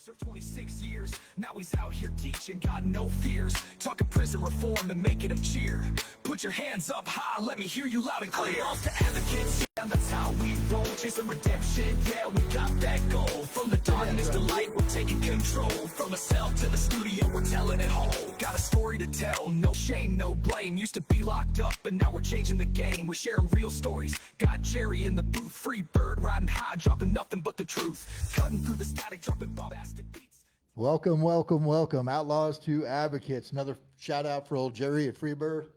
Served 26 years, now he's out here teaching, got no fears. Talking prison reform and making him cheer. Put your hands up high, let me hear you loud and clear. Outlaws to advocates, yeah, that's how we roll. Chasing redemption, yeah, we got that goal. From the darkness to light, we're taking control. From the cell to the studio, we're telling it whole. Got a story to tell, no shame, no blame. Used to be locked up, but now we're changing the game. We're sharing real stories, got Jerry in the booth. Free bird, riding high, dropping nothing but the truth. Cutting through the static, dropping bombastic beats. Welcome, welcome, welcome. Outlaws to Advocates. Another shout out for old Jerry at Freebird.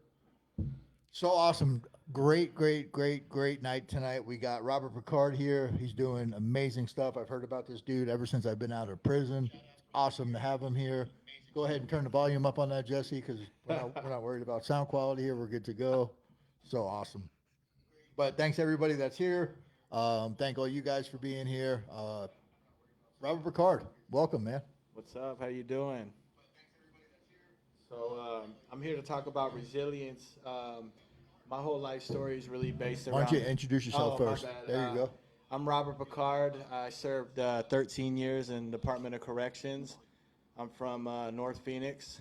So awesome. Great night tonight. We got Robert Picard here. He's doing amazing stuff. I've heard about this dude ever since I've been out of prison. It's awesome to have him here. Go ahead and turn the volume up on that, Jesse, because we're not worried about sound quality here. We're good to go. So awesome. But thanks everybody that's here. Thank all you guys for being here. Robert Picard, welcome, man. What's up? How you doing? So I'm here to talk about resilience. My whole life story is really based around... Why don't you introduce yourself first? My bad. There you go. I'm Robert Picard. I served 13 years in the Department of Corrections. I'm from North Phoenix.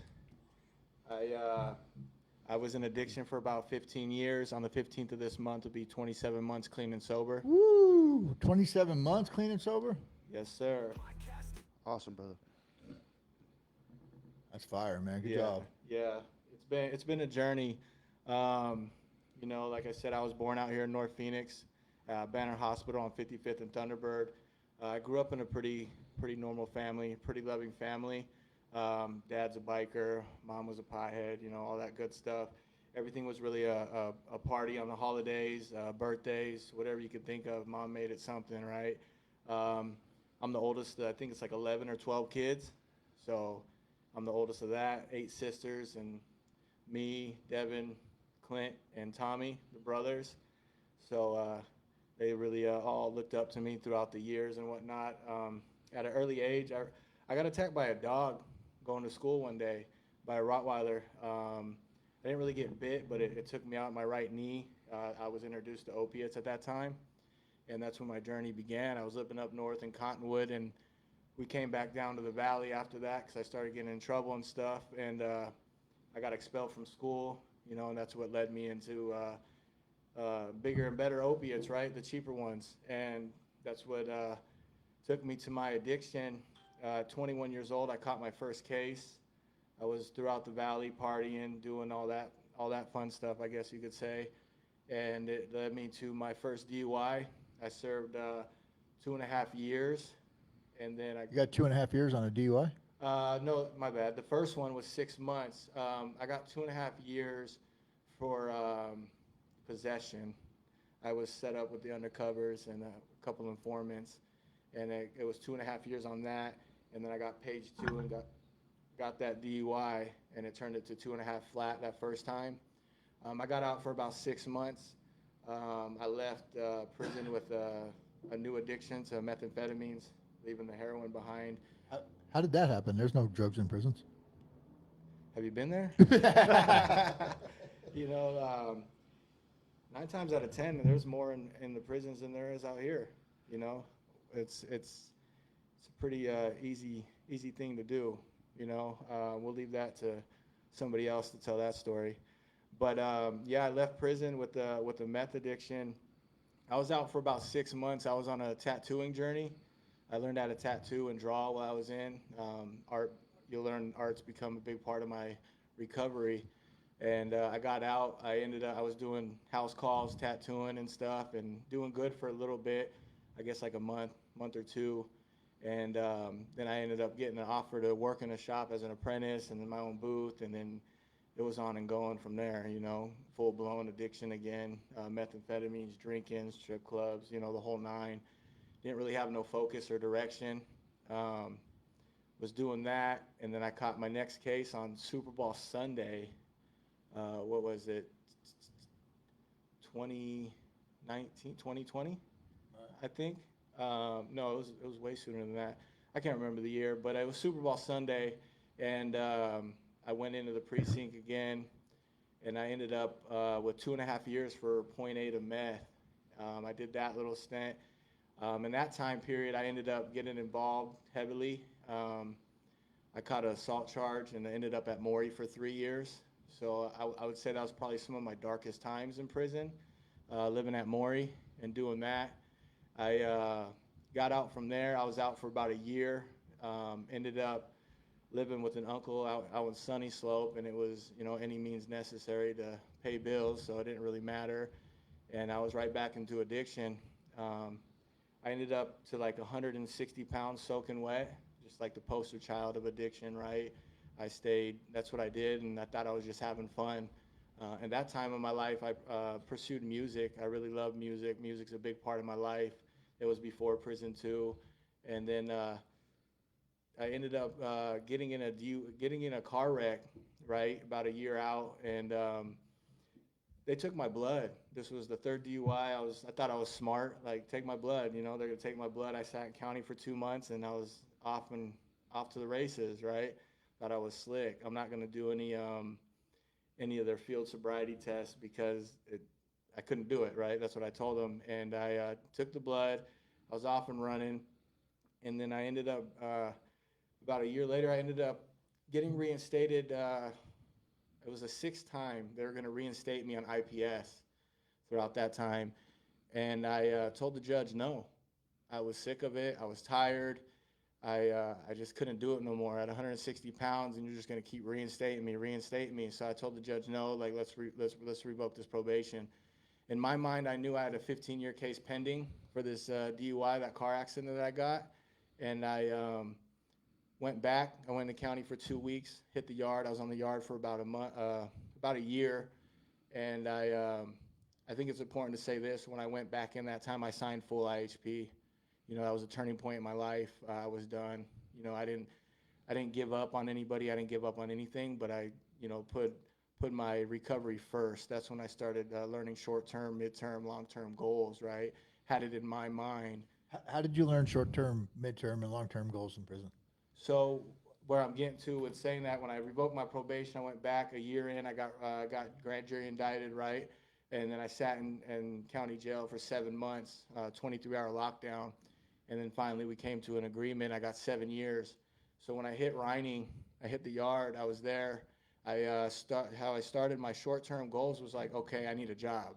I was in addiction for about 15 years. On the 15th of this month, it'll be 27 months clean and sober. Woo! 27 months clean and sober? Yes, sir. Awesome, brother. That's fire, man. Good job. Yeah, it's been a journey. You know, like I said, I was born out here in North Phoenix, Banner Hospital on 55th and Thunderbird. I grew up in a pretty normal family, pretty loving family. Dad's a biker, mom was a pothead, you know, all that good stuff. Everything was really a party on the holidays, birthdays, whatever you could think of. Mom made it something, right? I'm the oldest, I think it's like 11 or 12 kids. So I'm the oldest of that, 8 sisters, and me, Devin, Clint, and Tommy, the brothers. So they really all looked up to me throughout the years and whatnot. At an early age, I got attacked by a dog going to school one day, by a Rottweiler. I didn't really get bit, but it took me out my right knee. I was introduced to opiates at that time, and that's when my journey began. I was living up north in Cottonwood, and we came back down to the valley after that because I started getting in trouble and stuff, and I got expelled from school, you know, and that's what led me into bigger and better opiates, right, the cheaper ones, and that's what took me to my addiction. 21 years old, I caught my first case. I was throughout the valley partying, doing all that fun stuff, I guess you could say, and it led me to my first DUI. I served 2.5 years, and then You got 2.5 years on a DUI? No, my bad. The first one was 6 months. I got 2.5 years for possession. I was set up with the undercovers and a couple informants, and it was 2.5 years on that. And then I got page 2 and got that DUI, and it turned it to 2.5 flat that first time. I got out for about 6 months. I left prison with a new addiction to methamphetamines, leaving the heroin behind. How did that happen? There's no drugs in prisons. Have you been there? You know, 9 times out of 10, there's more in the prisons than there is out here. You know, it's a pretty easy thing to do. You know, we'll leave that to somebody else to tell that story. But yeah, I left prison with a meth addiction. I was out for about 6 months. I was on a tattooing journey. I learned how to tattoo and draw while I was in. You'll learn art's become a big part of my recovery. And I got out. I was doing house calls, tattooing and stuff, and doing good for a little bit. I guess like a month or two. And then I ended up getting an offer to work in a shop as an apprentice and in my own booth, and then it was on and going from there, you know, full-blown addiction again, methamphetamines, drinking, strip clubs, you know, the whole 9. Didn't really have no focus or direction. Was doing that, and then I caught my next case on Super Bowl Sunday. What was it? 2020, I think. No, it was way sooner than that. I can't remember the year, but it was Super Bowl Sunday, and I went into the precinct again, and I ended up with 2.5 years for 0.8 of meth. I did that little stint. In that time period, I ended up getting involved heavily I caught an assault charge and I ended up at Maury for 3 years. So I would say that was probably some of my darkest times in prison, living at Maury and doing that. I got out from there. I was out for about a year. Ended up living with an uncle out in Sunny Slope, and it was, any means necessary to pay bills, so it didn't really matter. And I was right back into addiction. I ended up to like 160 pounds soaking wet, just like the poster child of addiction, right? That's what I did, and I thought I was just having fun. At that time in my life, I pursued music. I really love music. Music's a big part of my life. It was before prison too. And then I ended up getting in a car wreck, right, about a year out, and they took my blood. This was the third DUI. I thought I was smart, like take my blood. They're gonna take my blood. I sat in county for 2 months, and I was off to the races, right? Thought I was slick. I'm not gonna do any of their field sobriety tests because I couldn't do it, right? That's what I told them. And I took the blood. I was off and running. And then I ended up, about a year later, I ended up getting reinstated. It was the 6th time they were going to reinstate me on IPS throughout that time. And I told the judge no. I was sick of it. I was tired. I just couldn't do it no more. At 160 pounds, and you're just going to keep reinstating me. So I told the judge no. Like let's revoke this probation. In my mind, I knew I had a 15-year case pending for this DUI, that car accident that I got, and I went back. I went to county for 2 weeks. Hit the yard. I was on the yard for about a year, and I think it's important to say this. When I went back in that time, I signed full IHP. That was a turning point in my life. I was done. I didn't give up on anybody. I didn't give up on anything, but I, put my recovery first. That's when I started learning short-term, mid-term, long-term goals, right? Had it in my mind. How did you learn short-term, mid-term, and long-term goals in prison? So where I'm getting to with saying that, when I revoked my probation, I went back a year in. I got grand jury indicted, right? And then I sat in county jail for 7 months, 23-hour lockdown. And then finally we came to an agreement. I got 7 years. So when I hit Reining, I hit the yard. I was there. How I started my short-term goals was like, okay, I need a job.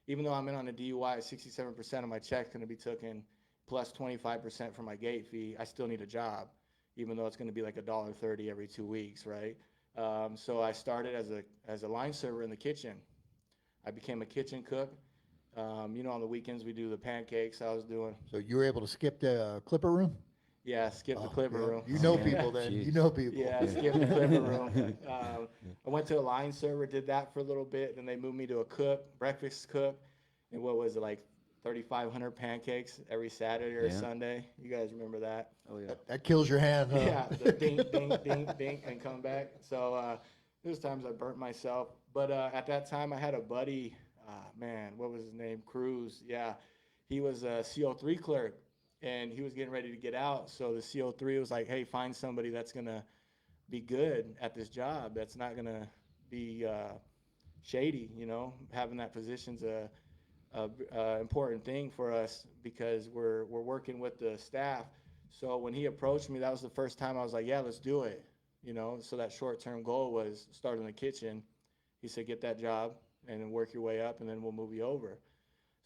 Even though I'm in on a DUI, 67% of my check's going to be taken, plus 25% for my gate fee. I still need a job, even though it's going to be like $1.30 every 2 weeks, right? So I started as a line server in the kitchen. I became a kitchen cook. On the weekends we do the pancakes. I was doing. So you were able to skip the clipper room? Yeah, skip the clipper yeah. room. You know people then. Jeez. You know people. Yeah, skip the clipper room. I went to a line server, did that for a little bit, then they moved me to a breakfast cook, and what was it, like 3,500 pancakes every Saturday or Sunday? You guys remember that? Oh yeah. That kills your hand, huh? Yeah, the ding, ding, ding, ding, and come back. So there's times I burnt myself. But at that time, I had a buddy, what was his name? Cruz. Yeah, he was a CO3 clerk, and he was getting ready to get out. So the CO3 was like, hey, find somebody that's going to be good at this job, that's not going to be shady. Having that position's a important thing for us because we're working with the staff. So when he approached me, that was the first time I was like, yeah, let's do it. So that short-term goal was start in the kitchen. He said, get that job and then work your way up, and then we'll move you over.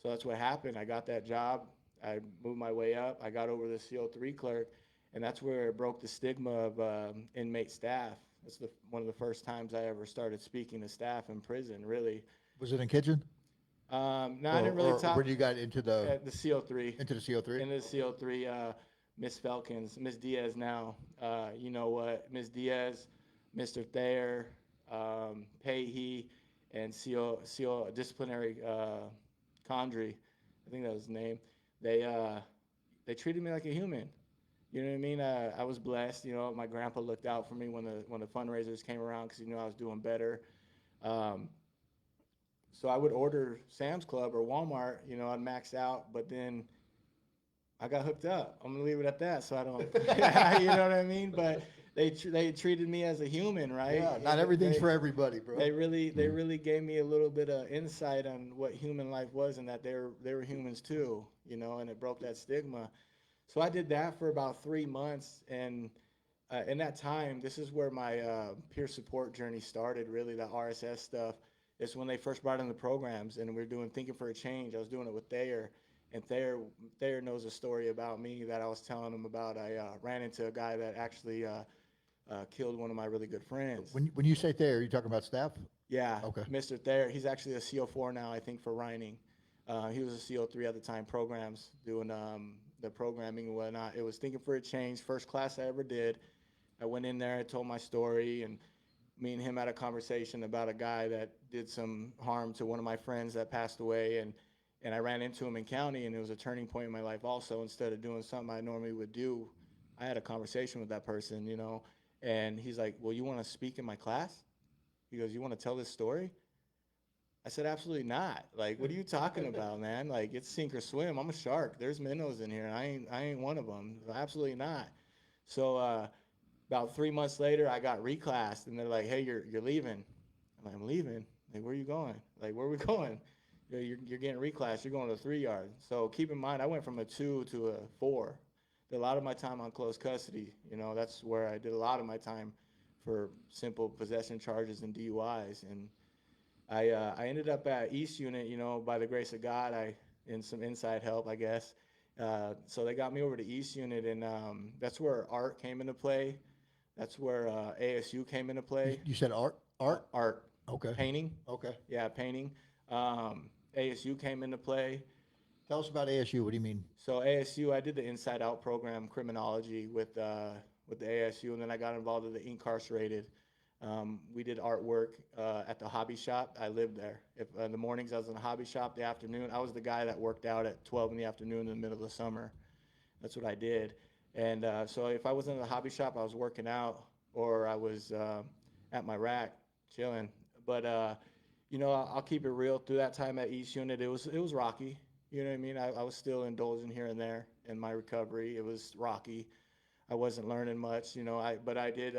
So that's what happened. I got that job. I moved my way up. I got over the CO3 clerk, and that's where it broke the stigma of inmate staff. That's one of the first times I ever started speaking to staff in prison, really. Was it in kitchen? No, I didn't really talk. Where you got into the CO3. Into the CO3? Into the CO3, Miss Felkins, Miss Diaz now. You know what? Miss Diaz, Mr. Thayer, Payhe, and CO disciplinary Condry, I think that was his name. They treated me like a human. You know what I mean? I was blessed. My grandpa looked out for me when the fundraisers came around because he knew I was doing better. So I would order Sam's Club or Walmart. I'd max out, but then I got hooked up. I'm gonna leave it at that, so I don't. You know what I mean? But they treated me as a human, right? Yeah, not everything's for everybody, bro. They really gave me a little bit of insight on what human life was, and that they were humans too, and it broke that stigma. So I did that for about 3 months, and in that time, this is where my peer support journey started. Really, the RSS stuff. It's when they first brought in the programs, and we were doing Thinking for a Change. I was doing it with Thayer, and Thayer knows a story about me that I was telling him about. I ran into a guy that actually killed one of my really good friends. When you say Thayer, are you talking about staff? Yeah, Okay. Mr. Thayer. He's actually a CO4 now, I think, for Reining. He was a CO3 at the time, programs, doing the programming and whatnot. It was Thinking for a Change, first class I ever did. I went in there, I told my story, and me and him had a conversation about a guy that did some harm to one of my friends that passed away, and I ran into him in county, and it was a turning point in my life also. Instead of doing something I normally would do, I had a conversation with that person, and he's like, well, you want to speak in my class? He goes, you want to tell this story? I said, absolutely not. Like, what are you talking about, man? Like, it's sink or swim. I'm a shark. There's minnows in here, and I ain't one of them. Absolutely not. So about 3 months later, I got reclassed, and they're like, hey, you're leaving. I'm like, I'm leaving? Like, where are you going? Like, where are we going? You're getting reclassed. You're going to a 3-yard. So keep in mind, I went from a 2 to a 4. Did a lot of my time on close custody. That's where I did a lot of my time for simple possession charges and DUIs. And I ended up at East Unit, by the grace of God, and some inside help, I guess. So they got me over to East Unit, and that's where art came into play. That's where ASU came into play. You said art? Art. Okay. Painting. Okay. Yeah, painting. ASU came into play. Tell us about ASU. What do you mean? So ASU, I did the Inside Out program, criminology, with the ASU, and then I got involved with the incarcerated. We did artwork at the hobby shop. I lived there. If in the mornings I was in the hobby shop, the afternoon I was the guy that worked out at 12 in the afternoon in the middle of the summer. That's what I did. And so if I wasn't in the hobby shop, I was working out, or I was at my rack chilling. But I'll keep it real. Through that time at East Unit, it was rocky. You know what I mean? I was still indulging here and there in my recovery. It was rocky. I wasn't learning much, but I did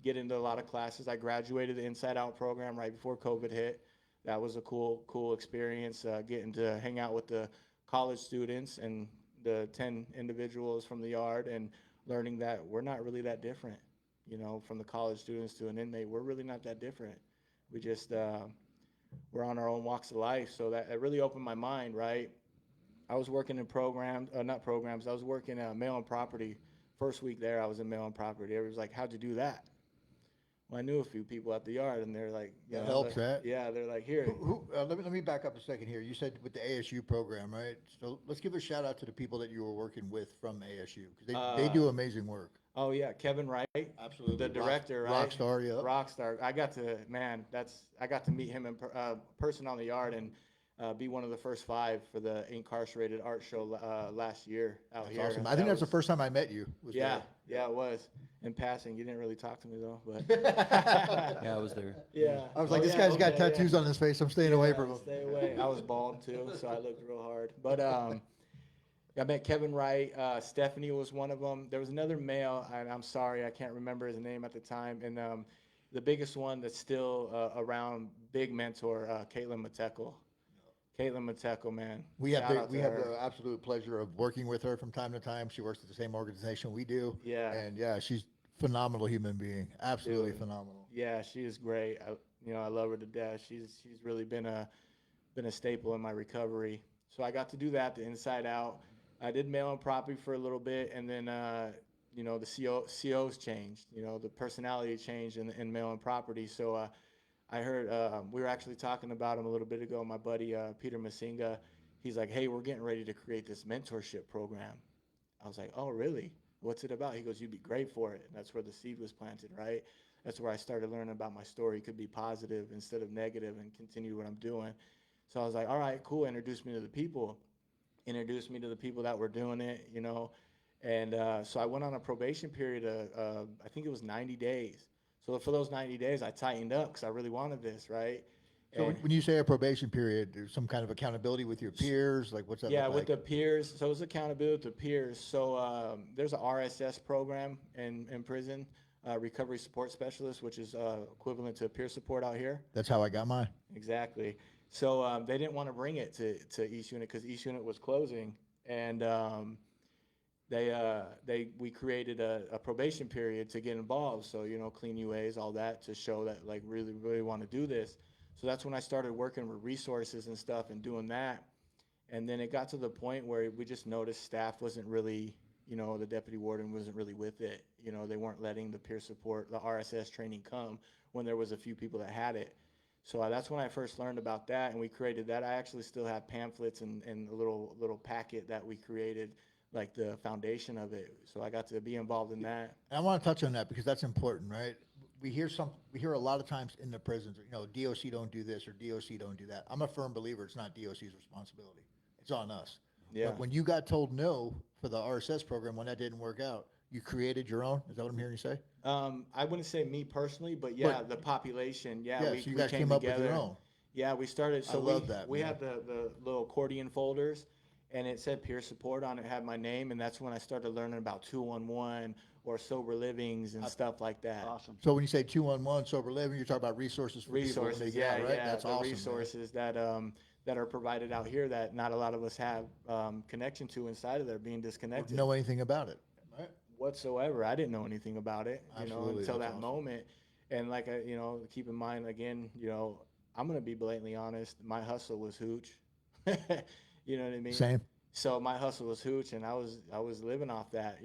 get into a lot of classes. I graduated the Inside Out program right before COVID hit. That was a cool experience, getting to hang out with the college students and the 10 individuals from the yard, and learning that we're not really that different, from the college students to an inmate. We're really not that different. We just, we're on our own walks of life. So that it really opened my mind, right? I was working in not programs, I was working mail and property. First week there, I was in mail and property. Everybody was like, how'd you do that? Well, I knew a few people at the yard, and they're like, That helps, right? Yeah, they're like, here. Let me back up a second here. You said with the ASU program, right? So let's give a shout out to the people that you were working with from ASU, because they do amazing work. Oh yeah, Kevin Wright, Absolutely. the director, right? Rockstar, yeah. Rockstar. I got to meet him in person on the yard, and be one of the first 5 for the incarcerated art show last year out That's here. awesome. I think that's the first time I met you. Yeah, it was. In passing, you didn't really talk to me though, but Yeah, I was there. yeah. I was like, Oh, this yeah, guy's got okay, tattoos yeah. on his face. I'm staying away from him. Stay away. I was bald too, so I looked real hard. But I met Kevin Wright. Stephanie was one of them. There was another male, and I'm sorry, I can't remember his name at the time. And the biggest one that's still around, big mentor, Caitlin Matekel. Caitlin Matekel, man. We have Shout out to her. the absolute pleasure of working with her from time to time. She works at the same organization we do. Yeah. And yeah, she's phenomenal human being. Absolutely Dude. phenomenal. Yeah, she is great. I love her to death. She's really been a staple in my recovery. So I got to do that, the Inside Out. I did mail and property for a little bit, and then the COs changed. The personality changed in mail and property. So I heard we were actually talking about him a little bit ago. My buddy Peter Masinga, he's like, "Hey, we're getting ready to create this mentorship program." I was like, "Oh, really? What's it about?" He goes, "You'd be great for it." And that's where the seed was planted, right? That's where I started learning about my story. It could be positive instead of negative, and continue what I'm doing. So I was like, all right, cool. Introduce me to the people. Introduced me to the people that were doing it, And so I went on a probation period of, I think it was 90 days. So for those 90 days, I tightened up because I really wanted this, right? So And when you say a probation period, there's some kind of accountability with your peers? Like, what's that yeah, look with like? the peers. So it's accountability with the peers. So there's a RSS program in prison, recovery support specialist, which is equivalent to peer support out here. That's how I got mine. Exactly. So they didn't want to bring it to East Unit because East Unit was closing. And we created a probation period to get involved. So, clean UAs, all that, to show that like really want to do this. So that's when I started working with resources and stuff and doing that. And then it got to the point where we just noticed staff wasn't really, the deputy warden wasn't really with it. They weren't letting the peer support, the RSS training come when there was a few people that had it. So that's when I first learned about that, and we created that. I actually still have pamphlets and a little packet that we created, like the foundation of it. So I got to be involved in that. And I want to touch on that because that's important, right? We hear a lot of times in the prisons, DOC don't do this or DOC don't do that. I'm a firm believer it's not DOC's responsibility. It's on us. Yeah. But when you got told no for the RSS program, when that didn't work out, you created your own? Is that what I'm hearing you say? I wouldn't say me personally, but yeah, the population. Yeah, so you guys came up with your own. Yeah, we started. So I love that, we man. had the little accordion folders, and it said peer support on it, had my name, and that's when I started learning about 211 or sober livings and stuff like that. Awesome. So when you say 211 sober living, you're talking about resources for people when they Resources, get yeah, out, right? yeah. That's the awesome. resources that are provided out here that not a lot of us have connection to inside of there, being disconnected. Know anything about it, right? Whatsoever. I didn't know anything about it, Absolutely, until that's that awesome. moment. And like, keep in mind again, I'm going to be blatantly honest. My hustle was hooch. You know what I mean? Same. So my hustle was hooch, and I was living off that,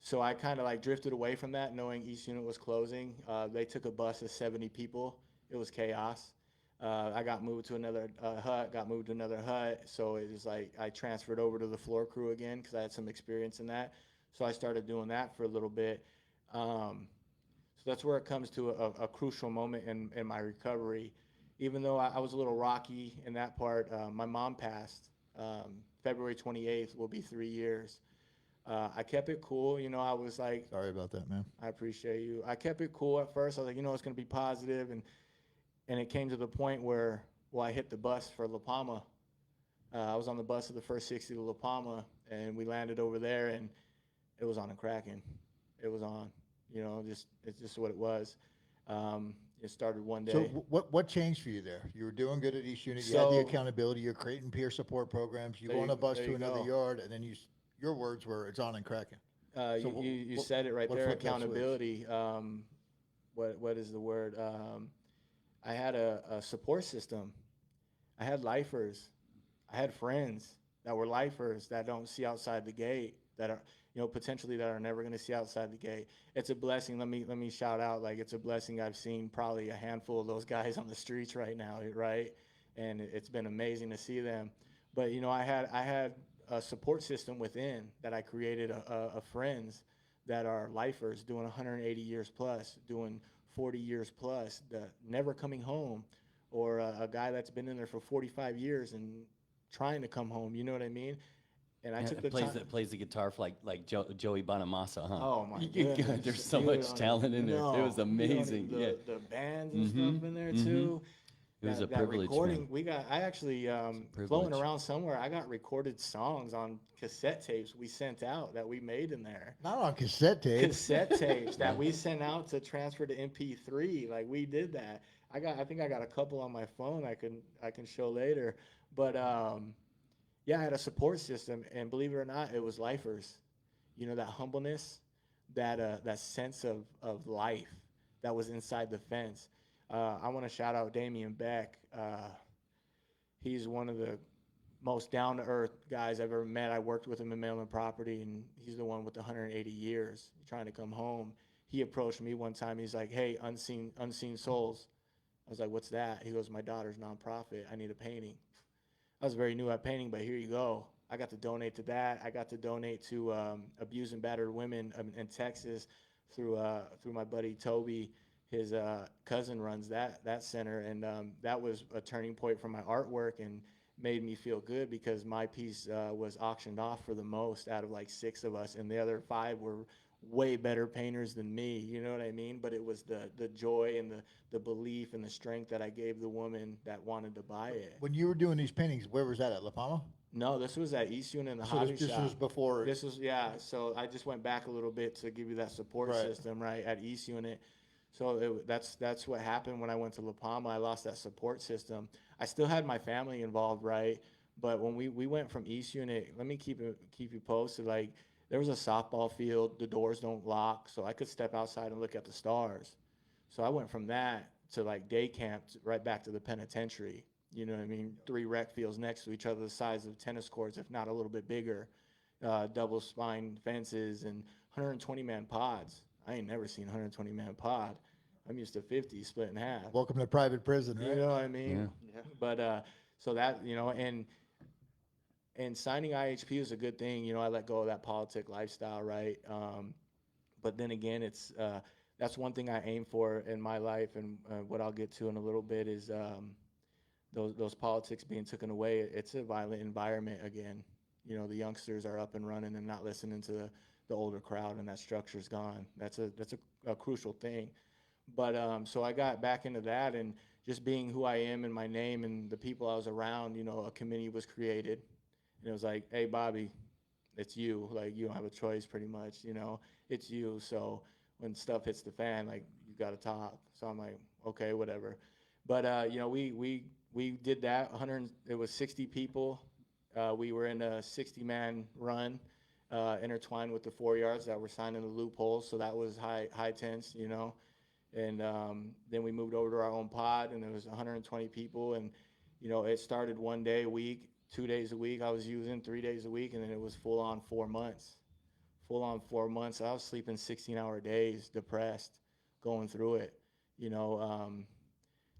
so I kind of like drifted away from that, knowing East Unit was closing. They took a bus of 70 people. It was chaos. I got moved to another hut. So it was like I transferred over to the floor crew again because I had some experience in that. So I started doing that for a little bit. So that's where it comes to a crucial moment in my recovery. Even though I was a little rocky in that part, my mom passed. February 28th will be 3 years. I kept it cool. I was like, Sorry about that, man. I appreciate you. I kept it cool at first. I was like, it's going to be positive. And it came to the point where, I hit the bus for La Palma. I was on the bus of the first 60 to La Palma, and we landed over there, and it was on and cracking. It was on, it's just what it was. It started one day. So what changed for you there? You were doing good at East Unit. You had the accountability. You're creating peer support programs. You go on a bus to another yard, and then your words were, it's on and cracking. You said it right there, flipped that switch? accountability. What is the word? I had a support system. I had lifers. I had friends that were lifers that don't see outside the gate, that are, potentially that are never going to see outside the gate. It's a blessing. Let me shout out, like, it's a blessing. I've seen probably a handful of those guys on the streets right now, right? And it's been amazing to see them. But, I had a support system within that I created of friends that are lifers doing 180 years plus, doing 40 years plus, never coming home, or a guy that's been in there for 45 years and trying to come home. You know what I mean? And I took the time. Plays the guitar for like Joey Bonamassa, huh? Oh my goodness. There's so much talent in there. It was amazing. The bands and stuff in there too. It was a that privilege, recording, man. I actually, floating around somewhere, I got recorded songs on cassette tapes we sent out that we made in there. Not on cassette tape. Cassette tapes that we sent out to transfer to MP3. Like, we did that. I think I got a couple on my phone I can show later. But yeah, I had a support system, and believe it or not, it was lifers. That humbleness, that sense of life that was inside the fence. I want to shout out Damian Beck. He's one of the most down-to-earth guys I've ever met. I worked with him in Maryland Property, and he's the one with the 180 years trying to come home. He approached me one time. He's like, "Hey, unseen souls." I was like, "What's that?" He goes, "My daughter's nonprofit. I need a painting." I was very new at painting, but here you go. I got to donate to that. I got to donate to abused and battered women in Texas through my buddy Toby. His cousin runs that center, and that was a turning point for my artwork and made me feel good because my piece was auctioned off for the most out of like 6 of us, and the other 5 were way better painters than me. You know what I mean? But it was the joy and the belief and the strength that I gave the woman that wanted to buy it. When you were doing these paintings, where was that at La Palma? No, this was at East Unit in the hobby shop. This was before. This was, yeah. So I just went back a little bit to give you that support system, right, at East Unit. So that's what happened when I went to La Palma. I lost that support system. I still had my family involved, right? But when we went from East Unit, let me keep you posted. Like there was a softball field, the doors don't lock, so I could step outside and look at the stars. So I went from that to like day camp right back to the penitentiary. You know what I mean? 3 rec fields next to each other, the size of tennis courts, if not a little bit bigger. Double spine fences and 120-man pods. I ain't never seen 120-man pod. I'm used to 50 split in half. Welcome to private prison, right? You know what I mean? Yeah. But so that, you know, and signing IHP is a good thing. You know, I let go of that politic lifestyle, right? But then again, it's that's one thing I aim for in my life, and what I'll get to in a little bit is those politics being taken away. It's a violent environment again. You know, the youngsters are up and running and not listening to the older crowd, and that structure's gone. That's a crucial thing. But so I got back into that, and just being who I am and my name and the people I was around, you know, a committee was created. And it was like, hey, Bobby, it's you. Like, you don't have a choice pretty much, you know. It's you. So when stuff hits the fan, like, you got to talk. So I'm like, okay, whatever. But, you know, we did that. It was 60 people. We were in a 60-man run, intertwined with the 4 yards that were signed in the loopholes. So that was high tense, you know. And then we moved over to our own pod, and there was 120 people. And, you know, it started 1 day a week, 2 days a week. I was using 3 days a week, and then it was full on 4 months. Full on 4 months. I was sleeping 16-hour days, depressed, going through it. You know,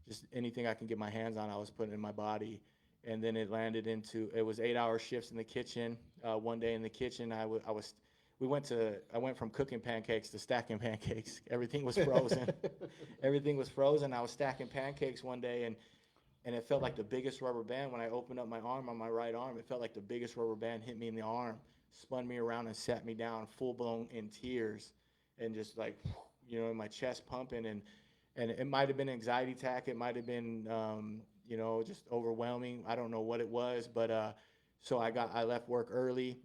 just anything I can get my hands on, I was putting in my body. And then it landed into, it was 8-hour shifts in the kitchen. 1 day in the kitchen, I went from cooking pancakes to stacking pancakes. Everything was frozen. Everything was frozen. I was stacking pancakes one day, and it felt like the biggest rubber band. When I opened up my arm, on my right arm, it felt like the biggest rubber band hit me in the arm, spun me around and sat me down, full blown in tears, and just like, you know, my chest pumping. And it might have been an anxiety attack. It might have been, you know, just overwhelming. I don't know what it was, but so I left work early.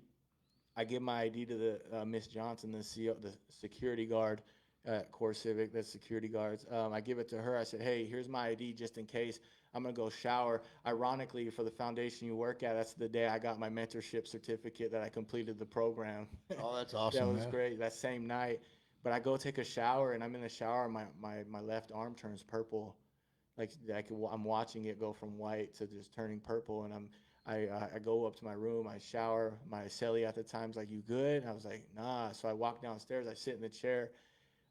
I give my ID to the Miss Johnson, the security guard at Core Civic, the security guards. I give it to her. I said, hey, here's my ID just in case. I'm going to go shower. Ironically, for the foundation you work at, that's the day I got my mentorship certificate that I completed the program. Oh, that's awesome. That was great. That same night. But I go take a shower, and I'm in the shower. My left arm turns purple. Like I'm watching it go from white to just turning purple, and I go up to my room, I shower. My cellie at the time's like, you good? And I was like, nah. So I walk downstairs, I sit in the chair.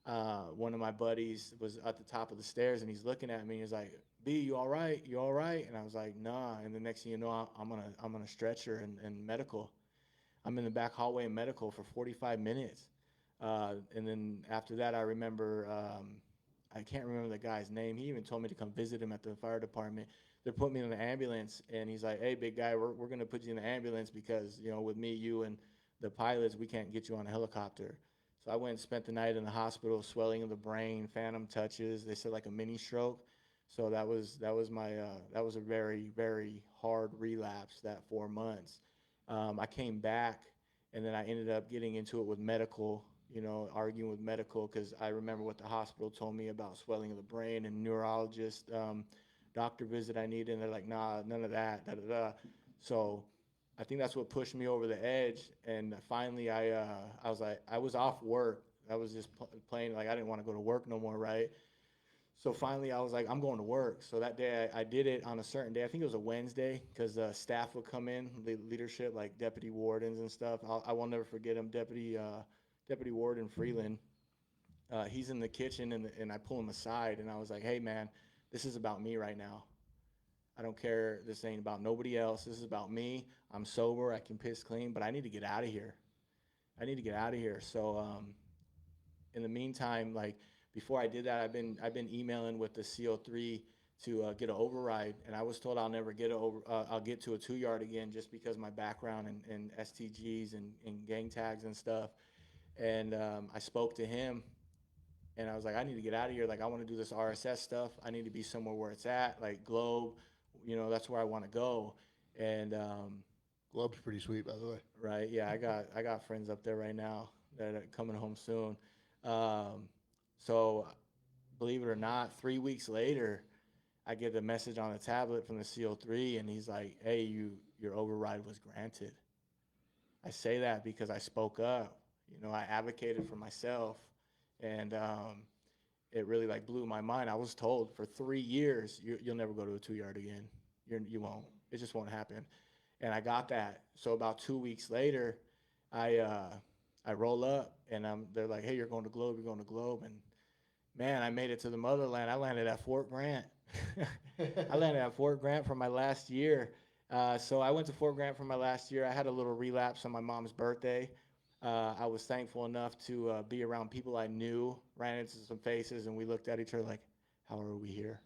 One of my buddies was at the top of the stairs, and he's looking at me. He's like, B, you all right? You all right? And I was like, nah. And the next thing you know, I'm on a stretcher and medical. I'm in the back hallway in medical for 45 minutes. And then after that, I remember, I can't remember the guy's name. He even told me to come visit him at the fire department. They put me in the ambulance, and he's like, hey, big guy, we're going to put you in the ambulance because, you know, with me, you, and the pilots, we can't get you on a helicopter. So I went and spent the night in the hospital, swelling of the brain, phantom touches. They said like a mini stroke. So that was a very, very hard relapse, that 4 months. I came back, and then I ended up getting into it with medical, you know, arguing with medical, because I remember what the hospital told me about swelling of the brain, and neurologist, doctor visit I needed, and they're like, nah, none of that, da, da, da. So I think that's what pushed me over the edge. And finally I was like, I was off work. I was just playing, like I didn't want to go to work no more, right? So finally I was like, I'm going to work. So that day I did it on a certain day. I think it was a Wednesday, because staff would come in, the leadership, like deputy wardens and stuff. I will never forget him, Deputy Warden Freeland. He's in the kitchen, and I pull him aside, and I was like, hey man, this is about me right now. I don't care. This ain't about nobody else. This is about me. I'm sober. I can piss clean, but I need to get out of here. I need to get out of here. So in the meantime, like before I did that, I've been emailing with the CO3 to get an override, and I was told I'll never get I'll get to a 2-yard again, just because my background and STGs and gang tags and stuff. And I spoke to him, and I was like, I need to get out of here. Like, I want to do this RSS stuff. I need to be somewhere where it's at, like Globe. You know, that's where I want to go. And Globe's pretty sweet, by the way. right, yeah, I got friends up there right now that are coming home soon. So, believe it or not, 3 weeks later, I get the message on the tablet from the CO3, and he's like, hey, your override was granted. I say that because I spoke up. You know, I advocated for myself, and it really like blew my mind. I was told for 3 years, you'll never go to a 2-yard again. You won't. It just won't happen. And I got that. So about 2 weeks later, I roll up, and they're like, hey, you're going to Globe. You're going to Globe. And man, I made it to the motherland. I landed at Fort Grant. I landed at Fort Grant for my last year. So I went to Fort Grant for my last year. I had a little relapse on my mom's birthday. I was thankful enough to be around people I knew, ran into some faces, and we looked at each other like, how are we here?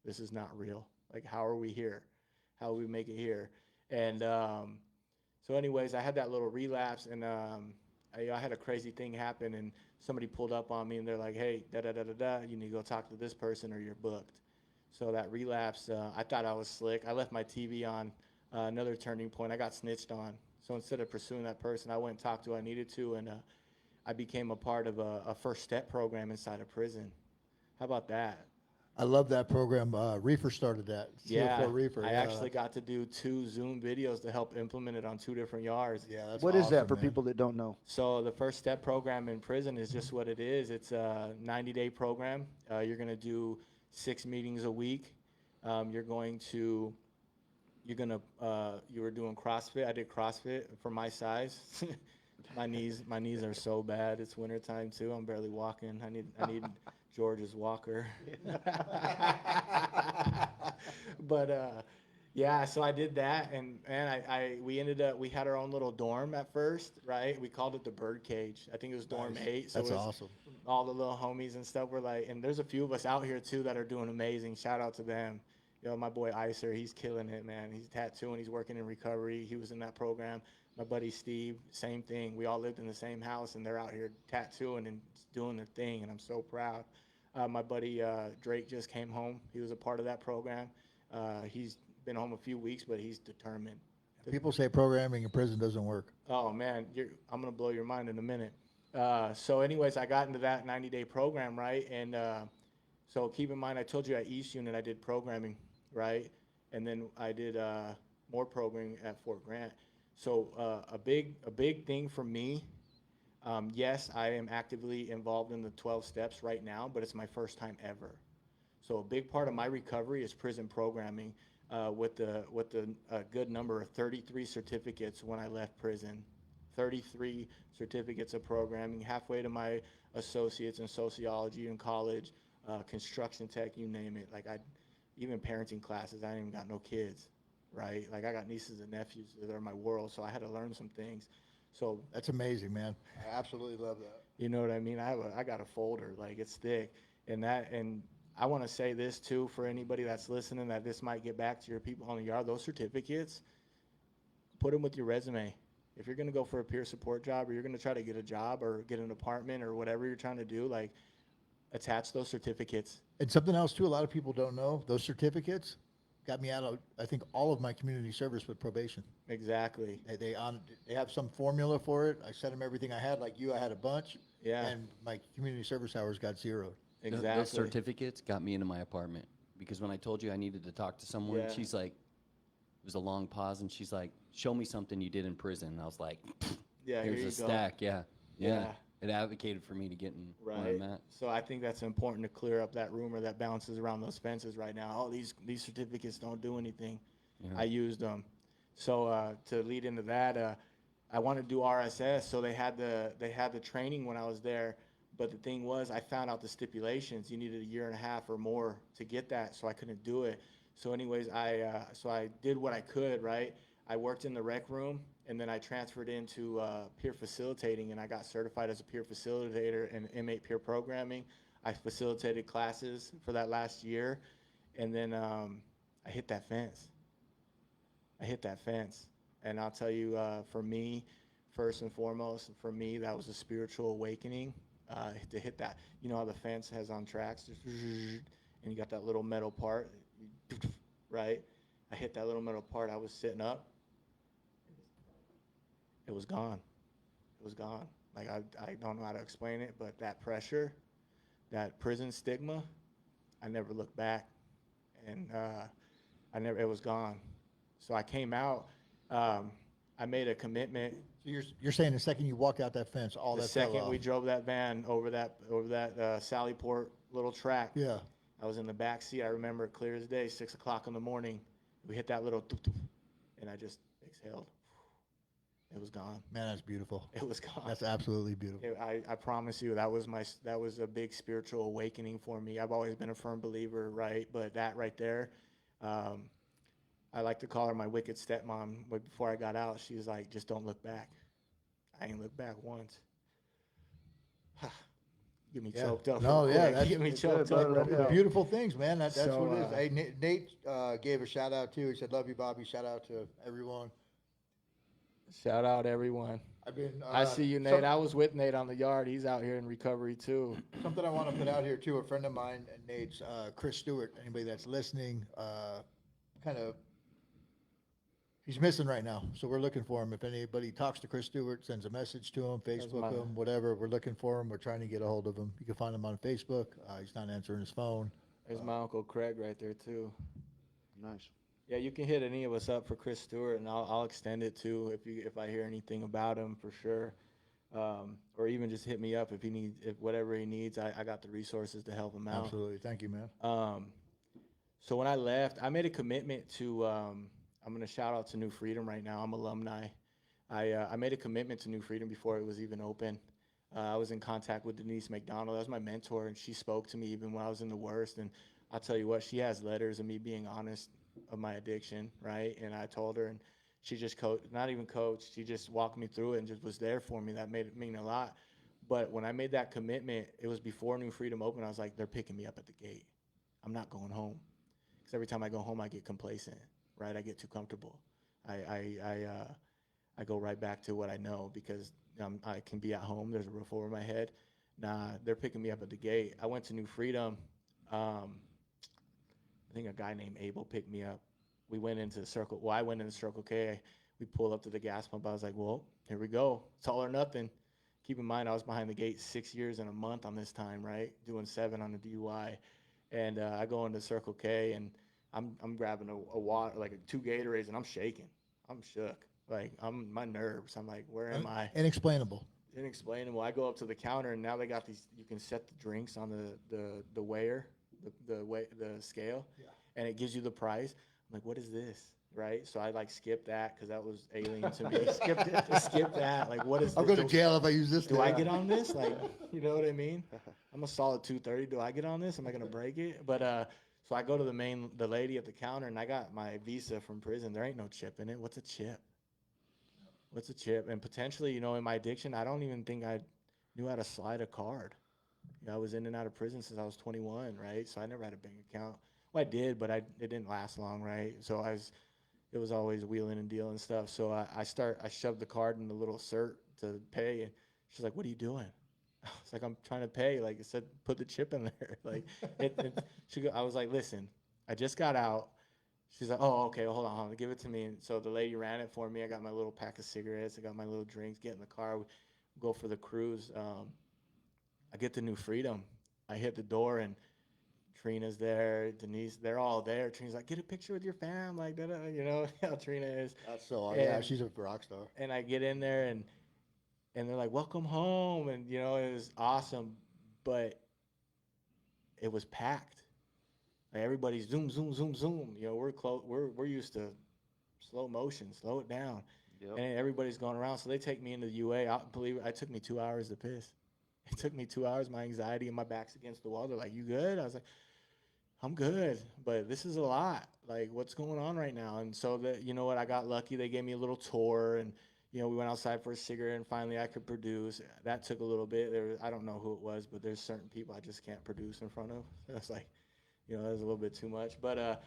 This is not real. Like, how are we here? How do we make it here? And so anyways, I had that little relapse, and I had a crazy thing happen, and somebody pulled up on me, and they're like, hey, da-da-da-da-da, you need to go talk to this person or you're booked. So that relapse, I thought I was slick. I left my TV on. Another turning point, I got snitched on. So instead of pursuing that person, I went and talked to who I needed to, and I became a part of a first step program inside a prison. How about that? I love that program. Reefer started that. Yeah, CO4 Reefer. I yeah, actually got to do 2 Zoom videos to help implement it on 2 different yards. Yeah, that's What is awesome, that for man. people that don't know? So the first step program in prison is just what it is. It's a 90-day program. You're going to do 6 meetings a week. You were doing CrossFit. I did CrossFit for my size. my knees are so bad. It's wintertime too. I'm barely walking. I need George's walker. But yeah, so I did that, and man, we had our own little dorm at first, right? We called it the Bird Cage. I think it was dorm Nice. 8. So That's it was awesome. all the little homies and stuff were like, and there's a few of us out here too that are doing amazing. Shout out to them. You know, my boy Icer, he's killing it, man. He's tattooing, he's working in recovery. He was in that program. My buddy Steve, same thing. We all lived in the same house, and they're out here tattooing and doing their thing, and I'm so proud. My buddy Drake just came home. He was a part of that program. He's been home a few weeks, but he's determined. People say programming in prison doesn't work. Oh, man, I'm going to blow your mind in a minute. So anyways, I got into that 90-day program, right? And so keep in mind, I told you at East Unit I did programming, right? And then I did more programming at Fort Grant. So a big thing for me, yes, I am actively involved in the 12 steps right now, but it's my first time ever. So a big part of my recovery is prison programming with a good number of 33 certificates when I left prison. 33 certificates of programming, halfway to my associates in sociology in college, construction tech, you name it. Like even parenting classes, I ain't even got no kids, right? Like I got nieces and nephews that are my world, so I had to learn some things. So That's amazing, man. I absolutely love that. you know what I mean? I got a folder, like it's thick, and I want to say this too for anybody that's listening, that this might get back to your people on the yard. Those certificates, put them with your resume. If you're gonna go for a peer support job, or you're gonna try to get a job or get an apartment or whatever you're trying to do, like attach those certificates. And something else too, a lot of people don't know, those certificates got me out of, I think, all of my community service with probation. Exactly. They have some formula for it. I sent them everything I had. Like you, I had a bunch. Yeah. And my community service hours got zeroed. Exactly. Those certificates got me into my apartment because when I told you I needed to talk to someone, Yeah. she's like, it was a long pause, and she's like, show me something you did in prison. And I was like, Yeah. Here here's you a go. stack. Yeah. Yeah. It advocated for me to get in where Right. I'm at. So I think that's important to clear up that rumor that bounces around those fences right now. Oh, these certificates don't do anything. Yeah. I used them. So to lead into that, I wanted to do RSS. So they had the training when I was there. But the thing was, I found out the stipulations. You needed a year and a half or more to get that, so I couldn't do it. So anyways, I did what I could, right? I worked in the rec room, and then I transferred into peer facilitating, and I got certified as a peer facilitator in inmate peer programming. I facilitated classes for that last year, and then I hit that fence. And I'll tell you, for me, first and foremost, for me, that was a spiritual awakening. To hit that, you know how the fence has on tracks, and you got that little metal part, right? I hit that little metal part. I was sitting up. It was gone. Like I don't know how to explain it, but that pressure, that prison stigma, I never looked back. and it was gone. So I came out. I made a commitment. So you're saying the second you walked out that fence, all The that fell second off. we drove that van over that Sallyport little track, Yeah. I was in the back seat. I remember it clear as day. 6 o'clock in the morning, we hit that little, and I just exhaled. It was gone. Man, that's beautiful. It was gone. That's absolutely beautiful. I promise you, that was a big spiritual awakening for me. I've always been a firm believer, right? But that right there, I like to call her my wicked stepmom. But before I got out, she was like, "Just don't look back." I ain't looked back once. Get me choked up. No, real yeah, quick. that's Get me it's choked good, up. brother. real quick. Beautiful things, man. That's So, what it is. Hey, Nate gave a shout out too. He said, "Love you, Bobby." Shout out to everyone. Shout out everyone. I've been. I see you, Nate. I was with Nate on the yard. He's out here in recovery too. Something I want to put out here too. A friend of mine, Nate's Chris Stewart. Anybody that's listening, kind of, he's missing right now. So we're looking for him. If anybody talks to Chris Stewart, sends a message to him, Facebook him, whatever. We're looking for him. We're trying to get a hold of him. You can find him on Facebook. He's not answering his phone. There's my Uncle Craig right there too. Nice. Yeah, you can hit any of us up for Chris Stewart, and I'll extend it too if I hear anything about him for sure, or even just hit me up if whatever he needs. I got the resources to help him out. Absolutely. Thank you, man. So when I left, I made a commitment to. I'm gonna shout out to New Freedom right now. I'm alumni. I made a commitment to New Freedom before it was even open. I was in contact with Denise McDonald. That was my mentor, and she spoke to me even when I was in the worst. And I'll tell you what, she has letters of me being honest of my addiction, right? And I told her, and she just not even coached, she just walked me through it and just was there for me. That made it mean a lot. But when I made that commitment, it was before New Freedom opened. I was like, they're picking me up at the gate. I'm not going home. Because every time I go home, I get complacent, right? I get too comfortable. I go right back to what I know because I can be at home. There's a roof over my head. Nah, they're picking me up at the gate. I went to New Freedom. I think a guy named Abel picked me up. We went into the Circle. Well, I went into Circle K. We pulled up to the gas pump. I was like, well, here we go. It's all or nothing. Keep in mind, I was behind the gate 6 years and a month on this time, right? Doing 7 on the DUI. And I go into Circle K, and I'm grabbing a water, like 2 Gatorades, and I'm shaking. I'm shook. Like, my nerves. I'm like, where am I? Inexplainable. Inexplainable. I go up to the counter, and now they got these. You can set the drinks on the weigher, the scale, and it gives you the price. I'm like, what is this? Right? So I skip that because that was alien to me. Skipped it. Just skip that. Like, what is? I'll this? go to jail if I use this. Do I get on this? Like, you know what I mean? I'm a solid 230. Do I get on this? Am I gonna break it? But so I go to the lady at the counter, and I got my visa from prison. There ain't no chip in it. What's a chip? What's a chip? And potentially, in my addiction, I don't even think I knew how to slide a card. I was in and out of prison since I was 21, right? So I never had a bank account. Well, I did, but it didn't last long, right? So it was always wheeling and dealing stuff. So I shoved the card in the little cert to pay, and she's like, "What are you doing?" I was like, "I'm trying to pay." Like, it said, "Put the chip in there." Like, I was like, "Listen, I just got out." She's like, "Oh, okay, well, hold on, give it to me." And so the lady ran it for me. I got my little pack of cigarettes. I got my little drinks. Get in the car. We go for the cruise. I get to New Freedom. I hit the door, and Trina's there. Denise, they're all there. Trina's like, "Get a picture with your fam." Like, how Trina is. That's so yeah, she's a rock star. And I get in there, and they're like, "Welcome home." And, it was awesome. But it was packed. Like, everybody's zoom, zoom, zoom, zoom. We're used to slow motion, slow it down. Yep. And everybody's going around. So they take me into the UA. I believe it took me 2 hours to piss. It took me 2 hours. My anxiety and my back's against the wall. They're like, "You good?" I was like, "I'm good, but this is a lot. Like, what's going on right now?" And so I got lucky. They gave me a little tour, and we went outside for a cigarette, and finally I could produce. That took a little bit. I don't know who it was, but there's certain people I just can't produce in front of. So it's like, that was a little bit too much. But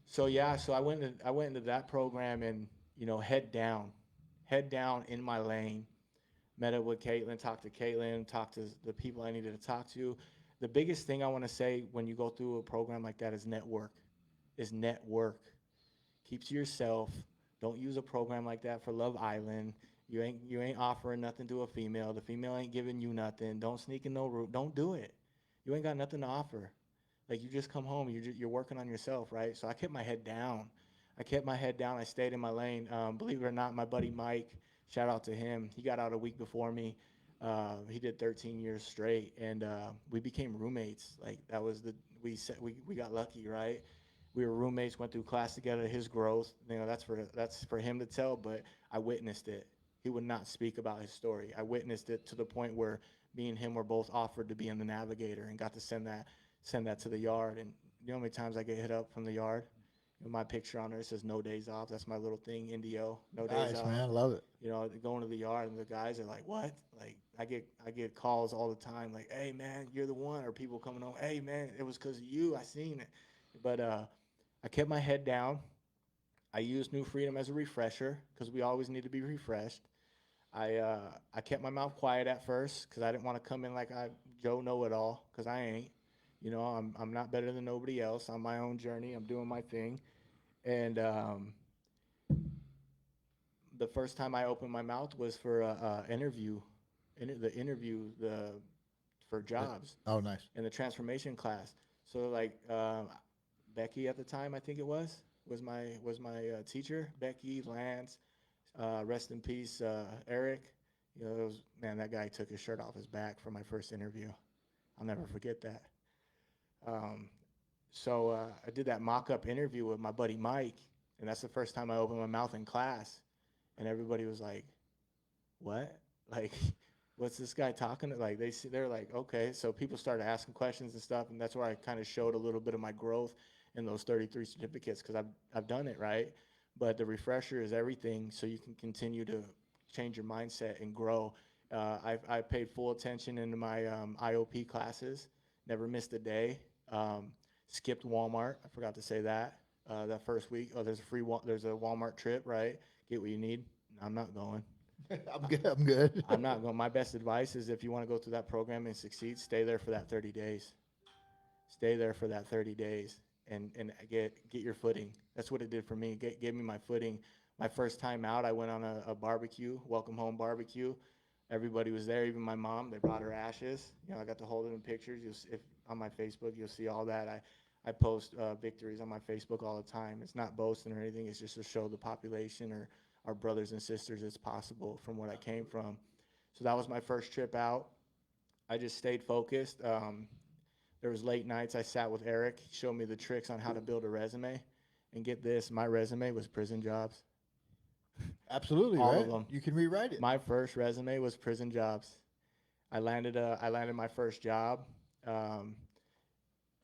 so I went into that program, and head down in my lane. Met up with Caitlin, talked to the people I needed to talk to. The biggest thing I want to say when you go through a program like that is network. Keep to yourself. Don't use a program like that for Love Island. You ain't offering nothing to a female. The female ain't giving you nothing. Don't sneak in no room. Don't do it. You ain't got nothing to offer. Like, you just come home, you're working on yourself, right? So I kept my head down. I stayed in my lane. Believe it or not, my buddy Mike, shout out to him. He got out a week before me. He did 13 years straight, and we became roommates. Like, that was we got lucky, right? We were roommates, went through class together. His growth, that's for him to tell, but I witnessed it. He would not speak about his story. I witnessed it to the point where me and him were both offered to be in the Navigator and got to send that to the yard. And you know how many times I get hit up from the yard? My picture on there, it says no days off. That's my little thing, Indio, no days Nice, off. man. I love it. You know, going to the yard and the guys are like, what? Like, I get calls all the time, like, hey man, you're the one, or people coming home, hey man, it was because of you, I seen it. But I kept my head down. I used New Freedom as a refresher because we always need to be refreshed. I kept my mouth quiet at first because I didn't want to come in like Joe know-it-all, because I ain't. You know, I'm not better than nobody else. On my own journey, I'm doing my thing. And the first time I opened my mouth was for for jobs Oh, nice. in the transformation class. So like Becky at the time, I think it was my teacher. Becky, Lance, rest in peace, Eric. You know, man, that guy took his shirt off his back for my first interview. I'll never forget that. So I did that mock-up interview with my buddy Mike, and that's the first time I opened my mouth in class, and everybody was like, "What? Like, what's this guy talking to?" Like, they're like, "Okay." So people started asking questions and stuff, and that's where I kind of showed a little bit of my growth in those 33 certificates, because I've done it, right? But the refresher is everything, so you can continue to change your mindset and grow. I paid full attention into my IOP classes, never missed a day. Skipped Walmart. I forgot to say that that first week. Oh, there's a Walmart trip, right? Get what you need. I'm not going. I'm good. I'm good. I'm not going. My best advice is, if you want to go through that program and succeed, stay there for that 30 days. Stay there for that 30 days and get your footing. That's what it did for me. Gave me my footing. My first time out, I went on a barbecue, welcome home barbecue. Everybody was there, even my mom. They brought her ashes. You know, I got to hold it in pictures. If on my Facebook, you'll see all that. I post victories on my Facebook all the time. It's not boasting or anything. It's just to show the population or our brothers and sisters it's possible from what I came from. So that was my first trip out. I just stayed focused. There was late nights. I sat with Eric. He showed me the tricks on how to build a resume. And get this, my resume was prison jobs. Absolutely, All right? of them. You can rewrite it. My first resume was prison jobs. I landed my first job.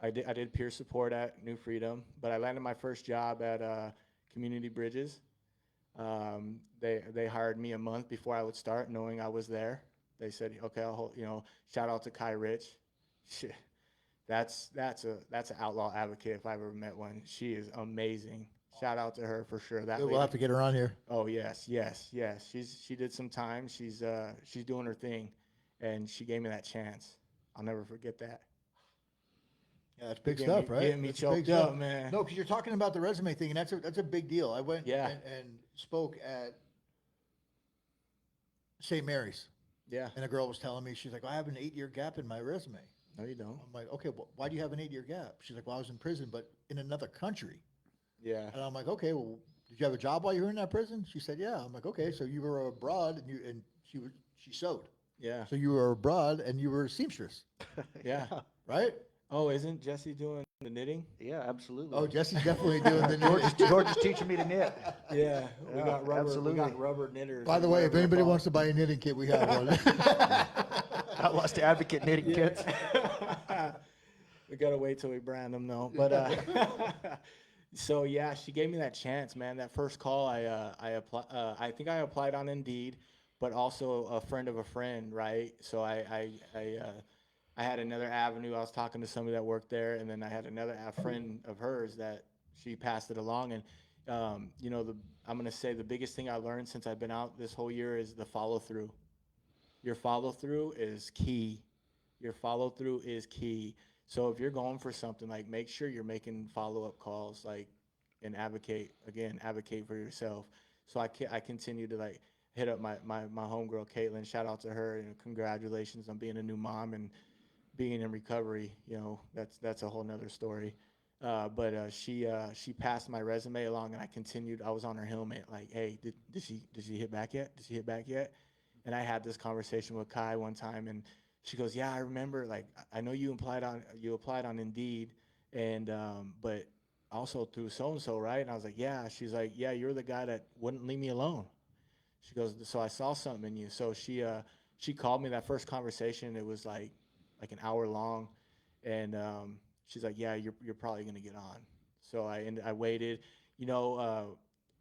I did peer support at New Freedom, but I landed my first job at Community Bridges. They hired me a month before I would start, knowing I was there. They said, okay, I'll hold, shout out to Kai Rich. Shit. That's an outlaw advocate if I've ever met one. She is amazing. Shout out to her for sure. That We'll have to get her on here. Oh yes. She did some time. She's doing her thing, and she gave me that chance. I'll never forget that. Yeah, that's big Getting stuff, right? Getting me That's big choked up, stuff. man. No, because you're talking about the resume thing, and that's a big deal. I went Yeah. and spoke at St. Mary's, Yeah. and a girl was telling me, she's like, I have an 8-year gap in my resume. No, you don't. I'm like, okay, well, why do you have an 8-year gap? She's like, well, I was in prison, but in another country. Yeah. And I'm like, okay, well, did you have a job while you were in that prison? She said, yeah. I'm like, okay, so you were abroad, and she sewed. Yeah. So you were abroad, and you were a seamstress, Yeah. right? Oh, isn't Jesse doing the knitting? Yeah, absolutely. Oh, Jesse's definitely doing the knitting. George is teaching me to knit. Yeah. We Yeah, got rubber. absolutely. We got rubber knitters. By the way, if anybody wants to buy a knitting kit, we have one. Outlaws to Advocate knitting kits. We gotta wait till we brand them though. But so yeah, she gave me that chance, man. That first call, I think I applied on Indeed, but also a friend of a friend, right? So I had another avenue. I was talking to somebody that worked there, and then I had a friend of hers that she passed it along. And I'm gonna say the biggest thing I learned since I've been out this whole year is the follow through. Your follow through is key. Your follow through is key. So if you're going for something, like, make sure you're making follow-up calls, like, and advocate for yourself. So I continue to, like, hit up my homegirl Caitlin. Shout out to her, and congratulations on being a new mom and being in recovery, that's a whole nother story. But she passed my resume along, and I continued. I was on her helmet, like, hey, did she hit back yet? Did she hit back yet? And I had this conversation with Kai one time, and she goes, yeah, I remember. Like, I know you applied on Indeed, and but also through so and so, right? And I was like, yeah. She's like, yeah, you're the guy that wouldn't leave me alone. She goes, so I saw something in you. So she called me. That first conversation, it was like an hour long, and she's like, yeah, you're probably gonna get on. So I waited.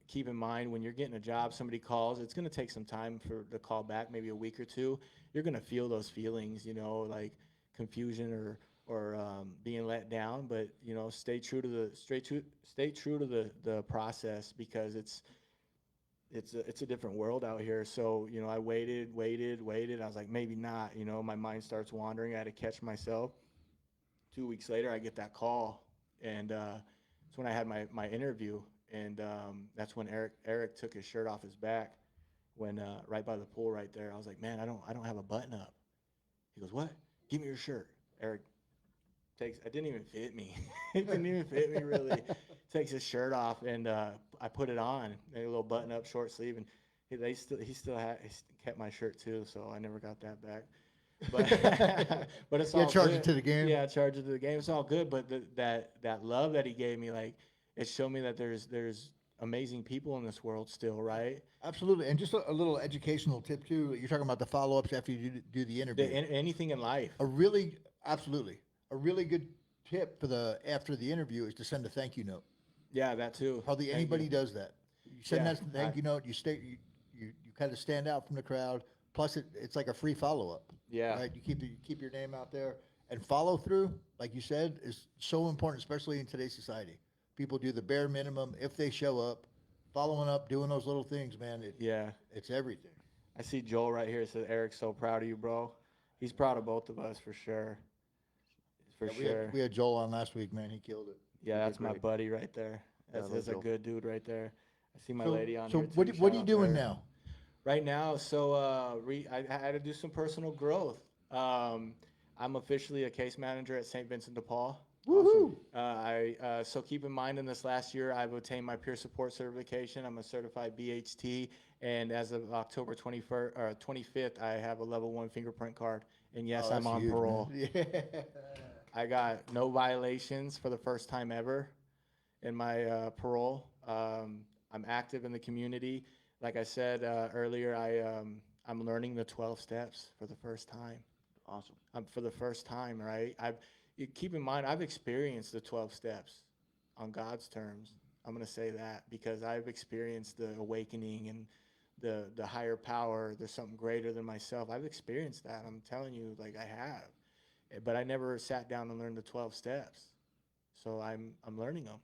Keep in mind when you're getting a job, somebody calls, it's gonna take some time for the call back, maybe a week or two. You're gonna feel those feelings, like confusion or being let down. But stay true to the process, because it's a different world out here. So, I waited. I was like, maybe not, my mind starts wandering. I had to catch myself. 2 weeks later, I get that call, and it's when I had my interview. And that's when Eric took his shirt off his back when right by the pool right there. I was like, man, I don't have a button up. He goes, what? Give me your shirt. Eric it didn't even fit me. It didn't even fit me really. Takes his shirt off, and I put it on, a little button up short sleeve, and he kept my shirt too, so I never got that back. But it's all charge good. it to the game. Yeah, charge it to the game. It's all good. But that love that he gave me, like, it showed me that there's amazing people in this world still, right? Absolutely. And just a little educational tip too. You're talking about the follow-ups after you do the interview. Anything in life. Absolutely. A really good tip for after the interview is to send a thank you note. Yeah, that too. Hardly anybody does that. You send Yeah, that thank you note. You kind of stand out from the crowd. Plus, it's like a free follow-up. Yeah. Right. You keep your name out there, and follow through, like you said, is so important, especially in today's society. People do the bare minimum if they show up. Following up, doing those little things, man. It's everything. I see Joel right here. Says Eric's so proud of you, bro. He's proud of both of us for sure. We had Joel on last week, man. He killed it. Yeah, that's my great. buddy right there. That's a Joel. good dude right there. I see my lady on So here. what too. are Shout you out to doing her. now? Right now, so I had to do some personal growth. I'm officially a case manager at St. Vincent de Paul. Woohoo! So keep in mind, in this last year, I've obtained my peer support certification. I'm a certified BHT, and as of October 25th, I have a level 1 fingerprint card. And yes, Oh, I'm that's on huge, man. parole. Yeah. I got no violations for the first time ever in my parole. I'm active in the community. Like I said earlier, I'm learning the 12 steps for the first time. Awesome. For the first time, right? Keep in mind, I've experienced the 12 steps on God's terms. I'm going to say that because I've experienced the awakening and the higher power. There's something greater than myself. I've experienced that. I'm telling you, like, I have. But I never sat down and learned the 12 steps. So I'm learning them.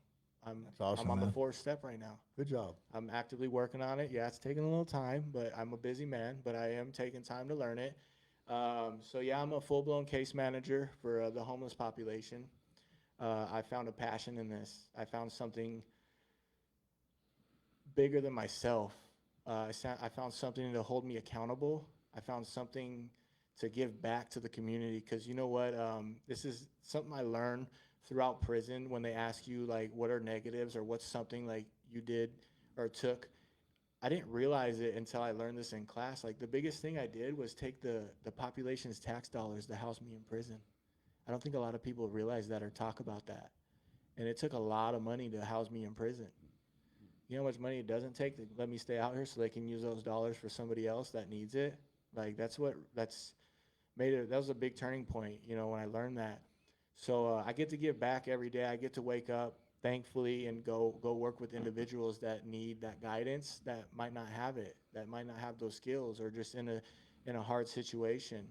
That's awesome, I'm on man. the 4th step right now. Good job. I'm actively working on it. Yeah, it's taking a little time, but I'm a busy man, but I am taking time to learn it. So yeah, I'm a full-blown case manager for the homeless population. I found a passion in this. I found something bigger than myself. I found something to hold me accountable. I found something to give back to the community, because you know what? This is something I learned throughout prison when they ask you, like, what are negatives or what's something like you did or took. I didn't realize it until I learned this in class. Like, the biggest thing I did was take the population's tax dollars to house me in prison. I don't think a lot of people realize that or talk about that. And it took a lot of money to house me in prison. You know how much money it doesn't take to let me stay out here so they can use those dollars for somebody else that needs it? Like, that was a big turning point, when I learned that. So I get to give back every day. I get to wake up, thankfully, and go work with individuals that need that guidance, that might not have it, that might not have those skills, or just in a hard situation.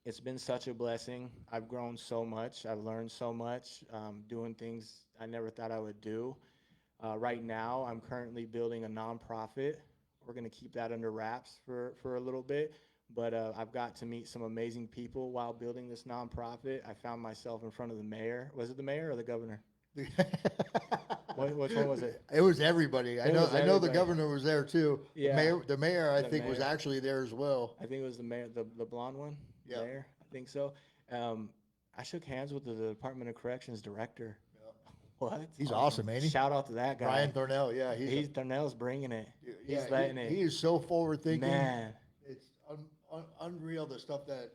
It's been such a blessing. I've grown so much. I've learned so much, doing things I never thought I would do. Right now, I'm currently building a nonprofit. We're going to keep that under wraps for a little bit. But I've got to meet some amazing people while building this nonprofit. I found myself in front of the mayor. Was it the mayor or the governor? Which one was it? It was everybody. I know the everybody. governor was there too. Yeah. The mayor, I The think, was mayor. actually there as well. I think it was the mayor, the blonde one. Yeah. there. I think so. I shook hands with the Department of Corrections director. What? He's awesome, ain't he? Shout out to that guy. Ryan Thornell, yeah, he's Thornell's bringing it. yeah, He's letting it. he is so forward thinking. Man. It's unreal the stuff that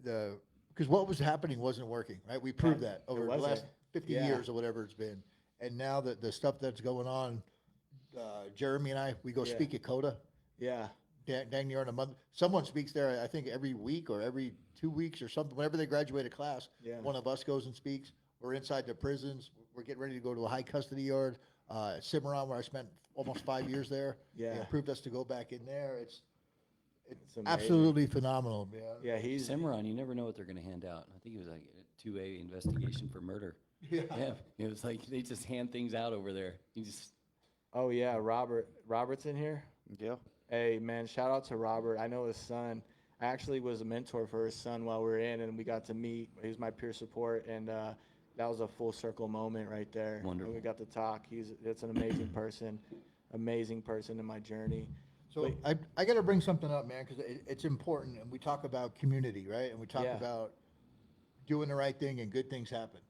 the because what was happening wasn't working, right? We proved that over the wasn't. last 50 Yeah. years or whatever it's been, and now that the stuff that's going on, Jeremy and I, we go Yeah. speak at CODA. Yeah. Dang near in a month. Someone speaks there, I think every week or every 2 weeks or something. Whenever they graduate a class, Yeah. one of us goes and speaks. We're inside the prisons. We're getting ready to go to a high custody yard at Cimarron, where I spent almost 5 years there. Yeah. They approved us to go back in there. It's amazing. absolutely phenomenal, man. Yeah, he's Cimarron, you never know what they're going to hand out. I think it was like a 2A investigation for murder. Yeah. Yeah, it was like they just hand things out over there. You just Oh yeah, Robert's in here. Yeah. Hey man, shout out to Robert. I know his son. I actually was a mentor for his son while we were in, and we got to meet. He was my peer support, and that was a full circle moment right there. Wonderful. And we got to talk. It's an amazing person in my journey. So Wait. I got to bring something up, man, because it's important. And we talk about community, right? And we talk Yeah. about doing the right thing and good things happen.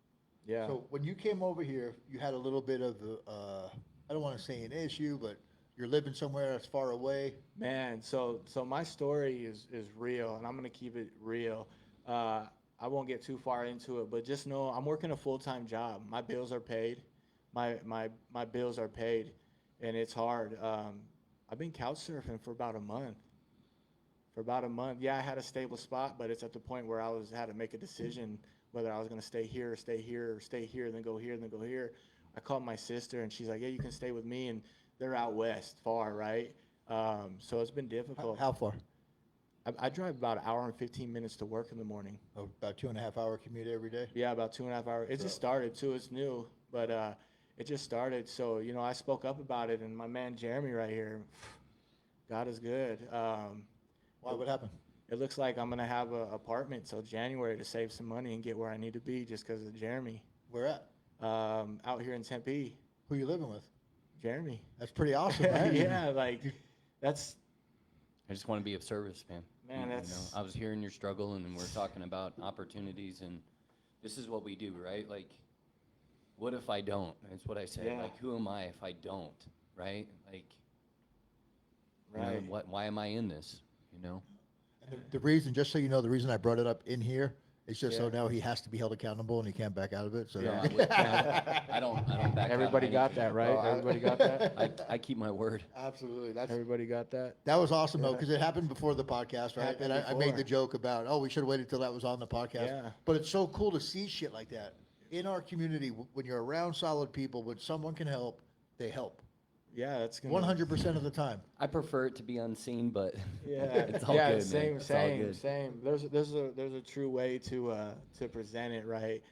Yeah. So when you came over here, you had a little bit of, I don't want to say an issue, but you're living somewhere that's far away. Man, so my story is real, and I'm gonna keep it real. I won't get too far into it, but just know I'm working a full-time job. My bills are paid. My bills are paid, and it's hard. I've been couch surfing for about a month. Yeah, I had a stable spot, but it's at the point where had to make a decision whether I was gonna stay here, or stay here, then go here, then go here. I called my sister, and she's like, "Yeah, you can stay with me," and they're out west, far, right? So it's been difficult. How far? I drive about an hour and 15 minutes to work in the morning. Oh, about 2.5 hour commute every day. Yeah, about 2.5 hours. It just started too. It's new, but it just started. So I spoke up about it, and my man Jeremy right here, God is good. Why? What happened? It looks like I'm gonna have an apartment till January to save some money and get where I need to be just because of Jeremy. Where at? Out here in Tempe, Who you living with? Jeremy. That's pretty awesome, right? Yeah, like that's I just want to be of service, man. Man, You know, that's- I was hearing your struggle, and we're talking about opportunities, and this is what we do, right? Like, what if I don't? That's what I say. Yeah. Like, who am I if I don't, right? Like, you know, right. why am I in this? You know? The reason, just so you know, the reason I brought it up in here is just so Yeah. now he has to be held accountable and he can't back out of it. So Yeah, I don't back out of Everybody got anything. that, right? Everybody got that. I keep my word. absolutely. Everybody got that. That was awesome though, Yeah. because it happened before the podcast, right? Happened And I made the before. joke about, oh, we should have waited till that was on the podcast. Yeah. But it's so cool to see shit like that in our community. When you're around solid people, when someone can help, they help. Yeah, that's gonna 100% of the time. I prefer it to be unseen, but Yeah, it's all yeah, good, same, man. It's all same, good. same. There's a true way to present it, right?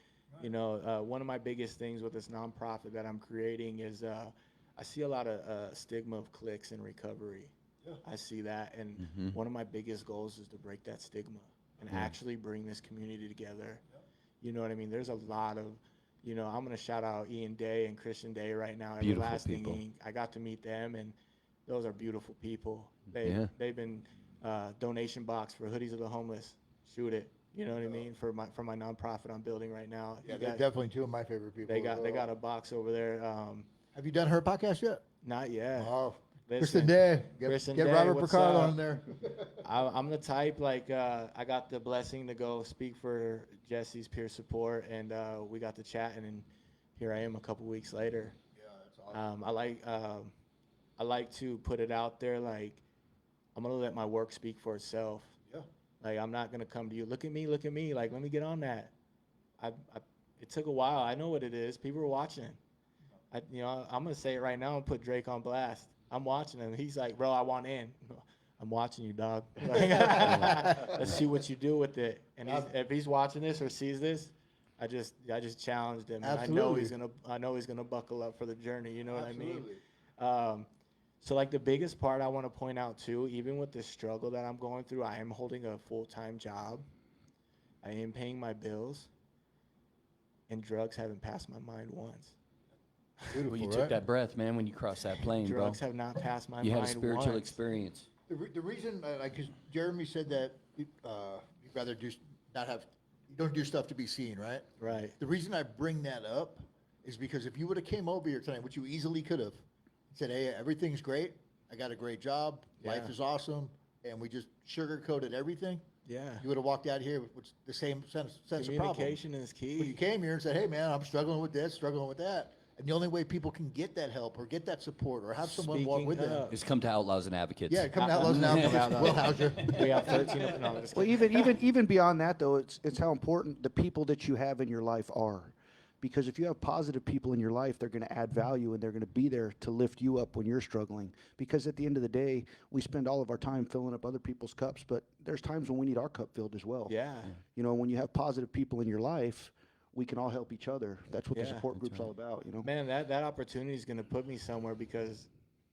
You know, one of my biggest things with this nonprofit that I'm creating is I see a lot of stigma of clicks in recovery. Yeah. I see that, and Mhm. one of my biggest goals is to break that stigma and actually bring this community together. You know what I mean? There's a lot of, I'm gonna shout out Ian Day and Christian Day right now. Beautiful Everlasting people. Inc. I got to meet them, and those are beautiful people. Yeah. They've been donation box for hoodies of the homeless. Shoot it. You know what I mean? For my nonprofit I'm building right now. Yeah, You they're got- definitely two of my favorite people. they got a box over there. Have you done her podcast yet? Not yet. Oh, Listen, Kristen Day. Kristen Get Day, Robert what's Picard up? on there. I'm the type like I got the blessing to go speak for Jesse's peer support, and we got to chatting, and here I am a couple weeks later. Yeah, that's awesome. I like to put it out there like I'm gonna let my work speak for itself. Yeah. Like I'm not gonna come to you. Look at me. Like let me get on that. It took a while. I know what it is. People are watching. I'm gonna say it right now and put Drake on blast. I'm watching him. He's like, bro, I want in. I'm watching you, dog. Let's see what you do with it. And if he's watching this or sees this, I just challenged him. And Absolutely. I know he's gonna buckle up for the journey. You know what Absolutely. I mean? So like the biggest part I want to point out too, even with the struggle that I'm going through, I am holding a full-time job. I am paying my bills, and drugs haven't passed my mind once. Beautiful, Well, you right? took that breath, man, when you crossed that plane, bro. Drugs have not passed my You mind had a spiritual once. experience. The reason, like, 'cause Jeremy said that you You'd rather not have, you don't do stuff to be seen, right? Right. The reason I bring that up is because if you would have came over here tonight, which you easily could have, said, hey, everything's great. I got a great job. Life Yeah. is awesome. And we just sugar-coated everything. Yeah. You would have walked out here with the same sense of problem. Communication is But you key. came here and said, hey, man, I'm struggling with this, struggling with that. And the only way people can get that help or get that support or have someone walk Speaking with them. up. Just come to Outlaws and Advocates. Yeah, come to Outlaws now. Will Hauser. We have 13 of them. No, I'm just Well, kidding. even beyond that, though, it's how important the people that you have in your life are. Because if you have positive people in your life, they're going to add value and they're going to be there to lift you up when you're struggling. Because at the end of the day, we spend all of our time filling up other people's cups, but there's times when we need our cup filled as well. Yeah. You know, when you have positive people in your life, we can all help each other. That's what the Yeah, support group's all about, you know. Man, that opportunity is going to put me somewhere because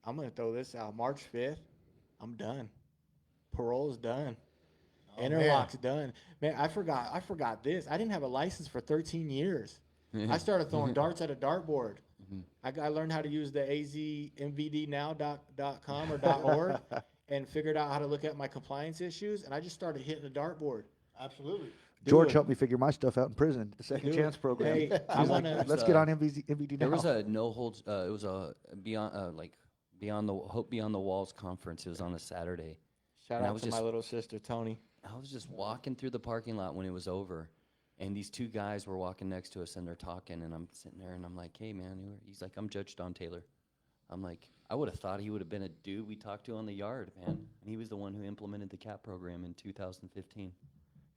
I'm going to throw this out. March 5th, I'm done. Parole's done. Oh, Interlock's done. Man, I forgot this. I didn't have a license for 13 years. I started throwing darts at a dartboard. I learned how to use the azmvdnow.com or .org and figured out how to look at my compliance issues, and I just started hitting the dartbout. Absolutely. George Dude. helped me figure my stuff out in prison, the second Dude, chance program. hey, I He's like, wanna- let's get on MVD There now. was a no holds. It was a beyond the Hope Beyond the Walls conference. It was on a Saturday. Shout And I out was to my just- little sister, Tony. I was just walking through the parking lot when it was over, and these two guys were walking next to us, and they're talking, and I'm sitting there, and I'm like, "Hey, man," he's like, "I'm Judge Don Taylor." I'm like, I would have thought he would have been a dude we talked to on the yard, man. And he was the one who implemented the CAP program in 2015.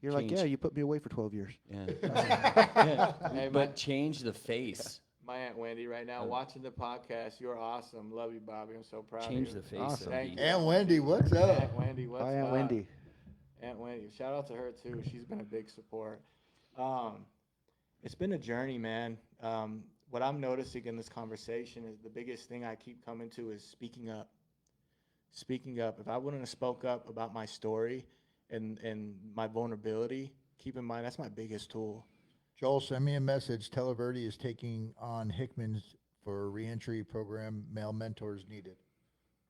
You're like, change. yeah, you put me away for 12 years. Yeah, Hey, but change the face. my Aunt Wendy right now watching the podcast. You're awesome. Love you, Bobby. I'm so proud Change of the you. face. Awesome. Of Thank the, you. Aunt Wendy, what's up? Aunt Wendy, what's Bye, Aunt up? Wendy. Aunt Wendy. Shout out to her too. She's been a big support. It's been a journey, man. What I'm noticing in this conversation is the biggest thing I keep coming to is speaking up. Speaking up. If I wouldn't have spoke up about my story and my vulnerability, keep in mind that's my biggest tool. Joel, send me a message. Televerde is taking on Hickman's for a reentry program. Male mentors needed.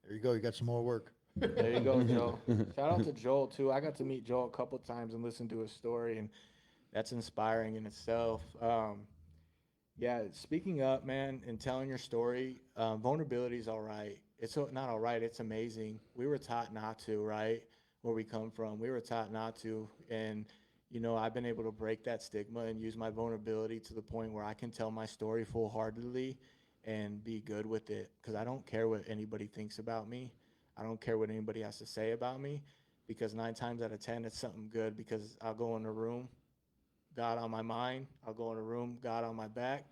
There you go. You got some more work. There you go, Joel. Shout out to Joel too. I got to meet Joel a couple times and listen to his story, and that's inspiring in itself. Yeah, speaking up, man, and telling your story, vulnerability is all right. It's not all right. It's amazing. We were taught not to, right? Where we come from, we were taught not to, and you know, I've been able to break that stigma and use my vulnerability to the point where I can tell my story full-heartedly and be good with it, because I don't care what anybody thinks about me. I don't care what anybody has to say about me, because 9 times out of 10, it's something good, because I'll go in a room, God on my mind. I'll go in a room, God on my back.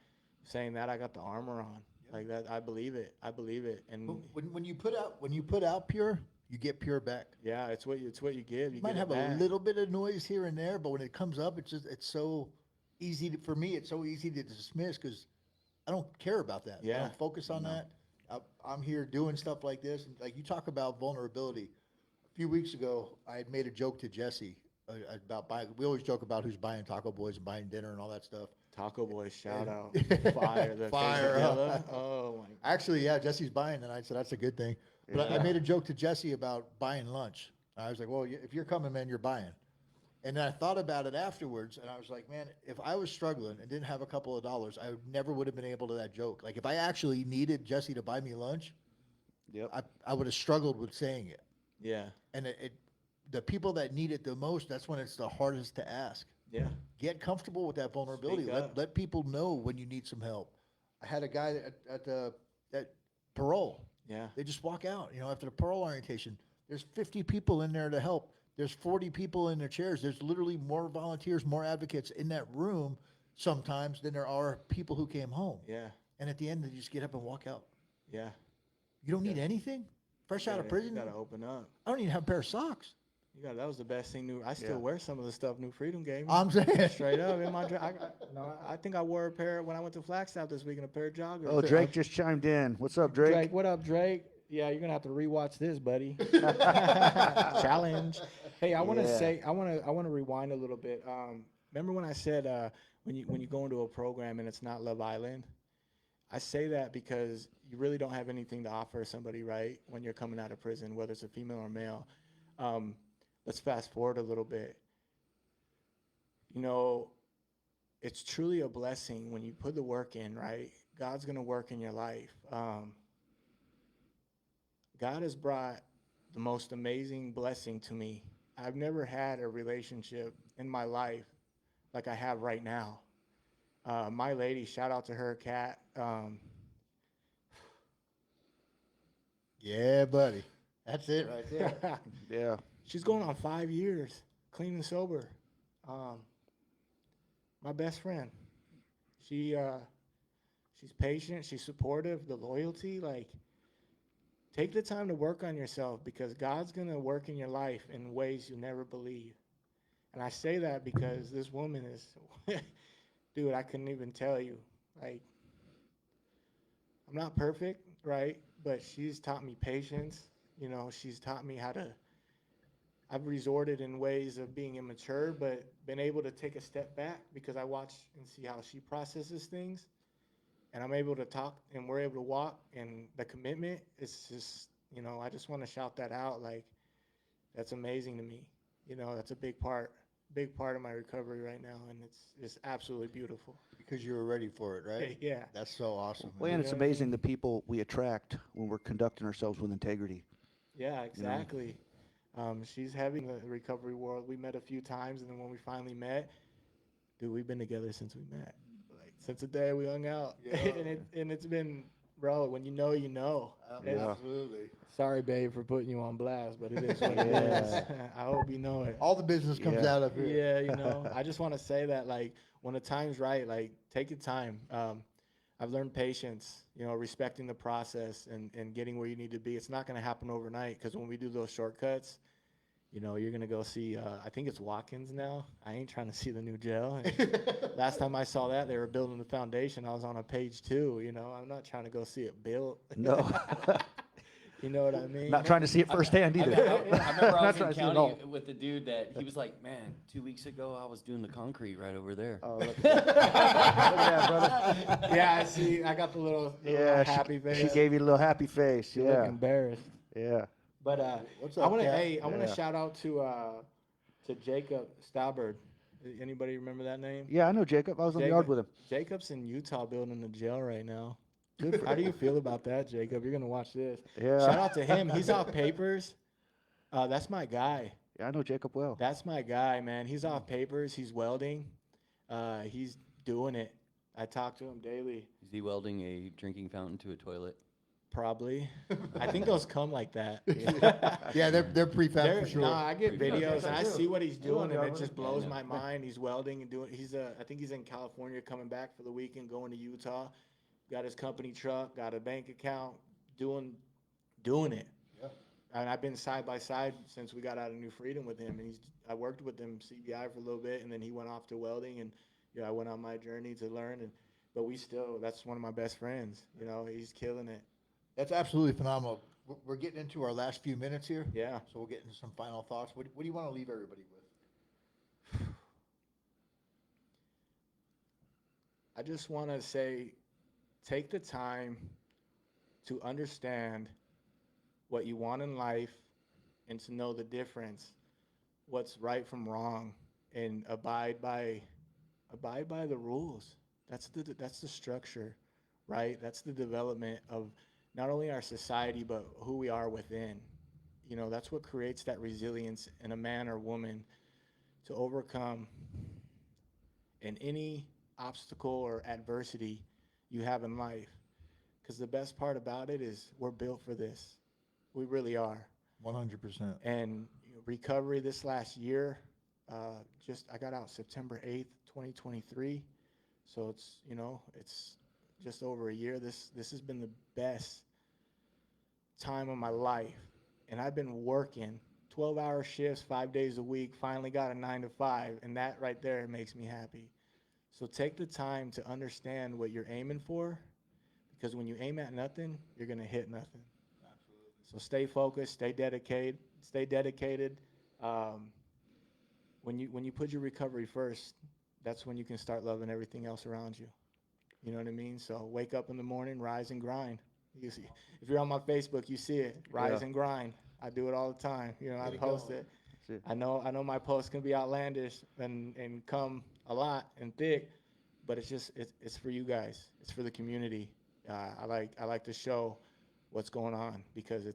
Saying that, I got the armor on. Like that, I believe it. I believe it. And When you put out pure, you get pure back. yeah, it's what you give. You You might get have it a back. little bit of noise here and there, but when it comes up, it's so easy for me. It's so easy to dismiss because I don't care about that. I Yeah. don't focus on that. I'm here doing stuff like this. And like you talk about vulnerability. A few weeks ago, I had made a joke to Jesse about buying. We always joke about who's buying Taco Boys and buying dinner and all that stuff. Taco Boy, shout out. Fire. The Fire, huh? quesadilla. Oh, my. Actually, yeah, Jesse's buying tonight, so that's a good thing. But I made a joke to Jesse about buying lunch. I was like, well, if you're coming, man, you're buying. And then I thought about it afterwards, and I was like, man, if I was struggling and didn't have a couple of dollars, I never would have been able to that joke. Like, if I actually needed Jesse to buy me lunch, I would have struggled with saying it. Yeah. And the people that need it the most, that's when it's the hardest to ask. Yeah. Get comfortable with that vulnerability. Speak up. Let people know when you need some help. I had a guy at parole. Yeah. They just walk out, after the parole orientation. There's 50 people in there to help. There's 40 people in their chairs. There's literally more volunteers, more advocates in that room sometimes than there are people who came home. Yeah. And at the end, they just get up and walk out. Yeah. You don't need anything? Fresh out of prison? You got to open up. I don't even have a pair of socks. That was the best thing. I still wear some of the stuff New Freedom gave me. I'm saying. Straight up in my I think I wore a pair when I went to Flagstaff this week and a pair of joggers. Oh, Drake just chimed in. What's up, Drake? What up, Drake? Yeah, you're gonna have to rewatch this, buddy. Challenge. Hey, I want to say, I want to rewind a little bit. Remember when I said when you go into a program and it's not Love Island? I say that because you really don't have anything to offer somebody, right? When you're coming out of prison, whether it's a female or male. Let's fast forward a little bit. you know, it's truly a blessing when you put the work in, right? God's going to work in your life. God has brought the most amazing blessing to me. I've never had a relationship in my life like I have right now. My lady, shout out to her, Kat. Yeah, buddy. That's it right there. Yeah. She's going on 5 years, clean and sober. My best friend. She's patient. She's supportive. The loyalty, like, take the time to work on yourself because God's going to work in your life in ways you never believe. And I say that because this woman is, dude, I couldn't even tell you. Like, I'm not perfect, right? But she's taught me patience. You know, she's taught me how to, I've resorted in ways of being immature, but been able to take a step back because I watch and see how she processes things. And I'm able to talk and we're able to walk, and the commitment is just, you know, I just want to shout that out. Like, that's amazing to me. You know, that's a big part of my recovery right now. And it's absolutely beautiful. Because you were ready for it, right? Yeah. That's so awesome. Well, man. and it's amazing the people we attract when we're conducting ourselves with integrity. Yeah, exactly. She's heavy in the recovery world. We met a few times, and then when we finally met, dude, we've been together since we met. Like, since the day we hung out. Yeah. and it's been, bro, when you know, you know. Yeah. Absolutely. Sorry, babe, for putting you on blast, but it is what it is. I hope you know it. All the business comes Yeah. out of here. Yeah, you know, I just want to say that, like, when the time's right, like, take your time. I've learned patience, you know, respecting the process and getting where you need to be. It's not going to happen overnight because when we do those shortcuts, you know, you're going to go see, I think it's Watkins now. I ain't trying to see the new jail. Last time I saw that, they were building the foundation. I was on a page 2, you know. I'm not trying to go see it built. No. You know what I mean? Not trying to see it firdhand I either. remember I Not was trying in to see it county all. with the dude that he was like, man, 2 weeks ago I was doing the concrete right over there. Oh, look at that, brother. Yeah, I see. I got the little Yeah, happy face. she gave you a little happy face. You look Yeah. embarrassed. Yeah. But What's I up, want to Kat? I want to Yeah. shout out to Jacob Staubert. Anybody remember that name? Yeah, I know Jacob. I was on the yard with him. Jacob's in Utah building a jail right now. Good for How do you feel about that, Jacob? You're gonna watch this. Yeah. Shout out to him. He's off papers. That's my guy. Yeah, I know Jacob well. That's my guy, man. He's off papers. He's welding. He's doing it. I talk to him daily. Is he welding a drinking fountain to a toilet? Probably. I think those come like that. Yeah, they're prefab for sure. No, I get videos and I too. see what he's doing, and Yard it work. just blows Yeah, my mind. He's welding and doing. I think he's in California, coming back for the weekend, going to Utah. Got his company truck, got a bank account, doing it. Yeah. And I've been side by side since we got out of New Freedom with him. And I worked with him CBI for a little bit, and then he went off to welding, and I went on my journey to learn. But that's one of my best friends. You know, he's killing it. That's absolutely phenomenal. We're getting into our last few minutes here. Yeah. So we'll get into some final thoughts. What do you want to leave everybody with? I just want to say, take the time to understand what you want in life and to know the difference, what's right from wrong, and abide by the rules. That's the structure, right? That's the development of not only our society, but who we are within. You know, that's what creates that resilience in a man or woman to overcome in any obstacle or adversity you have in life. Because the best part about it is we're built for this. We really are. 100%. And recovery this last year, I got out September 8th, 2023. So it's just over a year. This has been the best time of my life. And I've been working 12-hour shifts, 5 days a week, finally got a 9 to 5. And that right there makes me happy. So take the time to understand what you're aiming for, because when you aim at nothing, you're going to hit nothing. Absolutely. So stay focused, stay dedicated. When you put your recovery first, that's when you can start loving everything else around you. You know what I mean? So wake up in the morning, rise and grind. You see, if you're on my Facebook, you see it. Rise and grind. I do it all the time. You know, I post it. it. I know my posts can be outlandish and come a lot and thick, but it's for you guys. It's for the community. I like to show what's going on because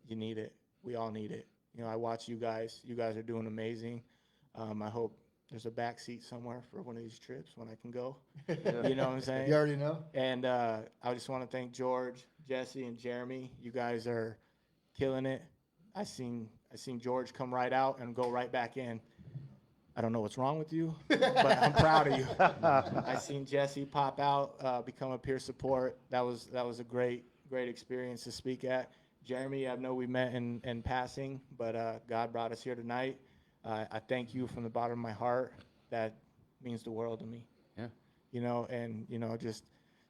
you need it. We all need it. You know, I watch you guys. You guys are doing amazing. I hope there's a back seat somewhere for one of these trips when I can go. You know what I'm saying? You already know. And I just want to thank George, Jesse, and Jeremy. You guys are killing it. I seen George come right out and go right back in. I don't know what's wrong with you, but I'm proud of you. I seen Jesse pop out, become a peer support. That was a great experience to speak at. Jeremy, I know we met in passing, but God brought us here tonight. I thank you from the bottom of my heart. That means the world to me. Yeah. You know, and you know, just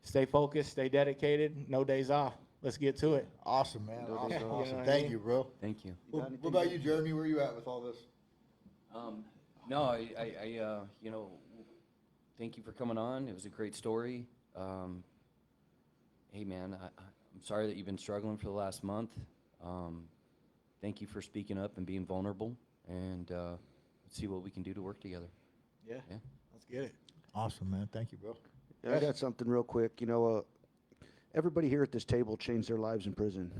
stay focused, stay dedicated. No days off. Let's get to it. Awesome, man. No, Awesome. that's Awesome. awesome. Thank you, bro. Thank you. What about you, Jeremy? Where you at with all this? No, I you know, thank you for coming on. It was a great story. Hey, man, I'm sorry that you've been struggling for the last month. Thank you for speaking up and being vulnerable, and let's see what we can do to work together. Yeah. Yeah. Let's get it. Awesome, man. Thank you, bro. I got something real quick. You know, everybody here at this table changed their lives in prison.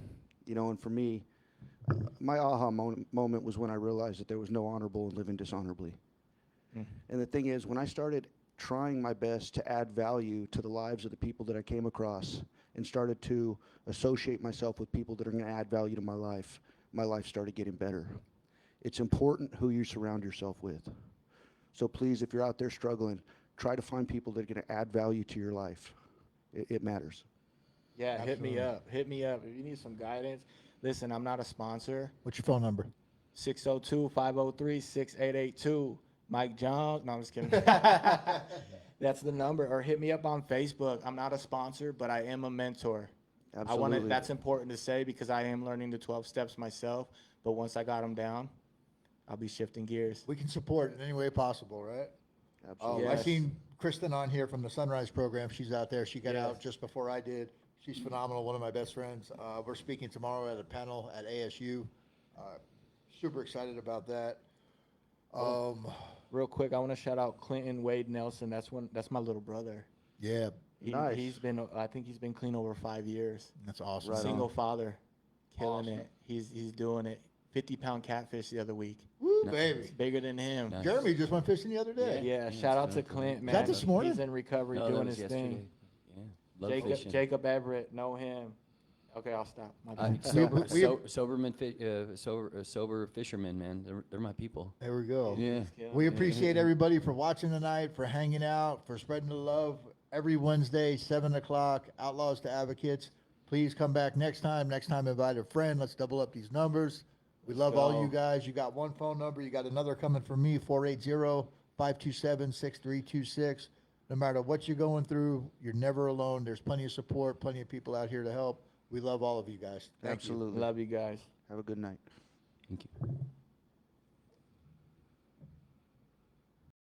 You know, and for me, my aha moment was when I realized that there was no honorable in living dishonorably. And the thing is, when I started trying my best to add value to the lives of the people that I came across and started to associate myself with people that are going to add value to my life started getting better. It's important who you surround yourself with. So please, if you're out there struggling, try to find people that are going to add value to your life. It matters. Yeah, Absolutely. hit me up. Hit me up. If you need some guidance, listen, I'm not a sponsor. What's your phone number? 602-503-6882. Mike Jones. No, I'm just kidding. That's the number. Or hit me up on Facebook. I'm not a sponsor, but I am a mentor. Absolutely. That's important to say because I am learning the 12 steps myself. But once I got them down, I'll be shifting gears. We can support in any way possible, right? Absolutely. I Yes. seen Kristen on here from the Sunrise program. She's out there. She got Yes. out just before I did. She's phenomenal. One of my best friends. We're speaking tomorrow at a panel at ASU. Super excited about that. Real quick, I want to shout out Clinton Wade Nelson. That's my little brother. Yeah, Nice. I think he's been clean over 5 years. that's awesome. Right on. Single father, killing Awesome. it. He's doing it. 50-pound catfish the other week. Woo, Nice. baby. It's bigger than him. Nice. Jeremy just went fishing the other day. Yeah, Yeah, shout out it's to been Clint, good. man. that this morning? He's in recovery No, that doing was his yesterday. thing. Yeah. Love fishing. Jacob Everett, know him. Okay, I'll stop. My I- bad. sober fishermen, man. They're my people. There we go. Yeah. We appreciate everybody for watching tonight, for hanging out, for spreading the love. Every Wednesday, 7 o'clock, Outlaws to Advocates. Please come back next time. Next time, invite a friend. Let's double up these numbers. We love all you guys. You got one phone number. You got another coming from me, 480-527-6326. No matter what you're going through, you're never alone. There's plenty of support, plenty of people out here to help. We love all of you guys. Thank you. Absolutely. Love you guys. Have a good night. Thank you.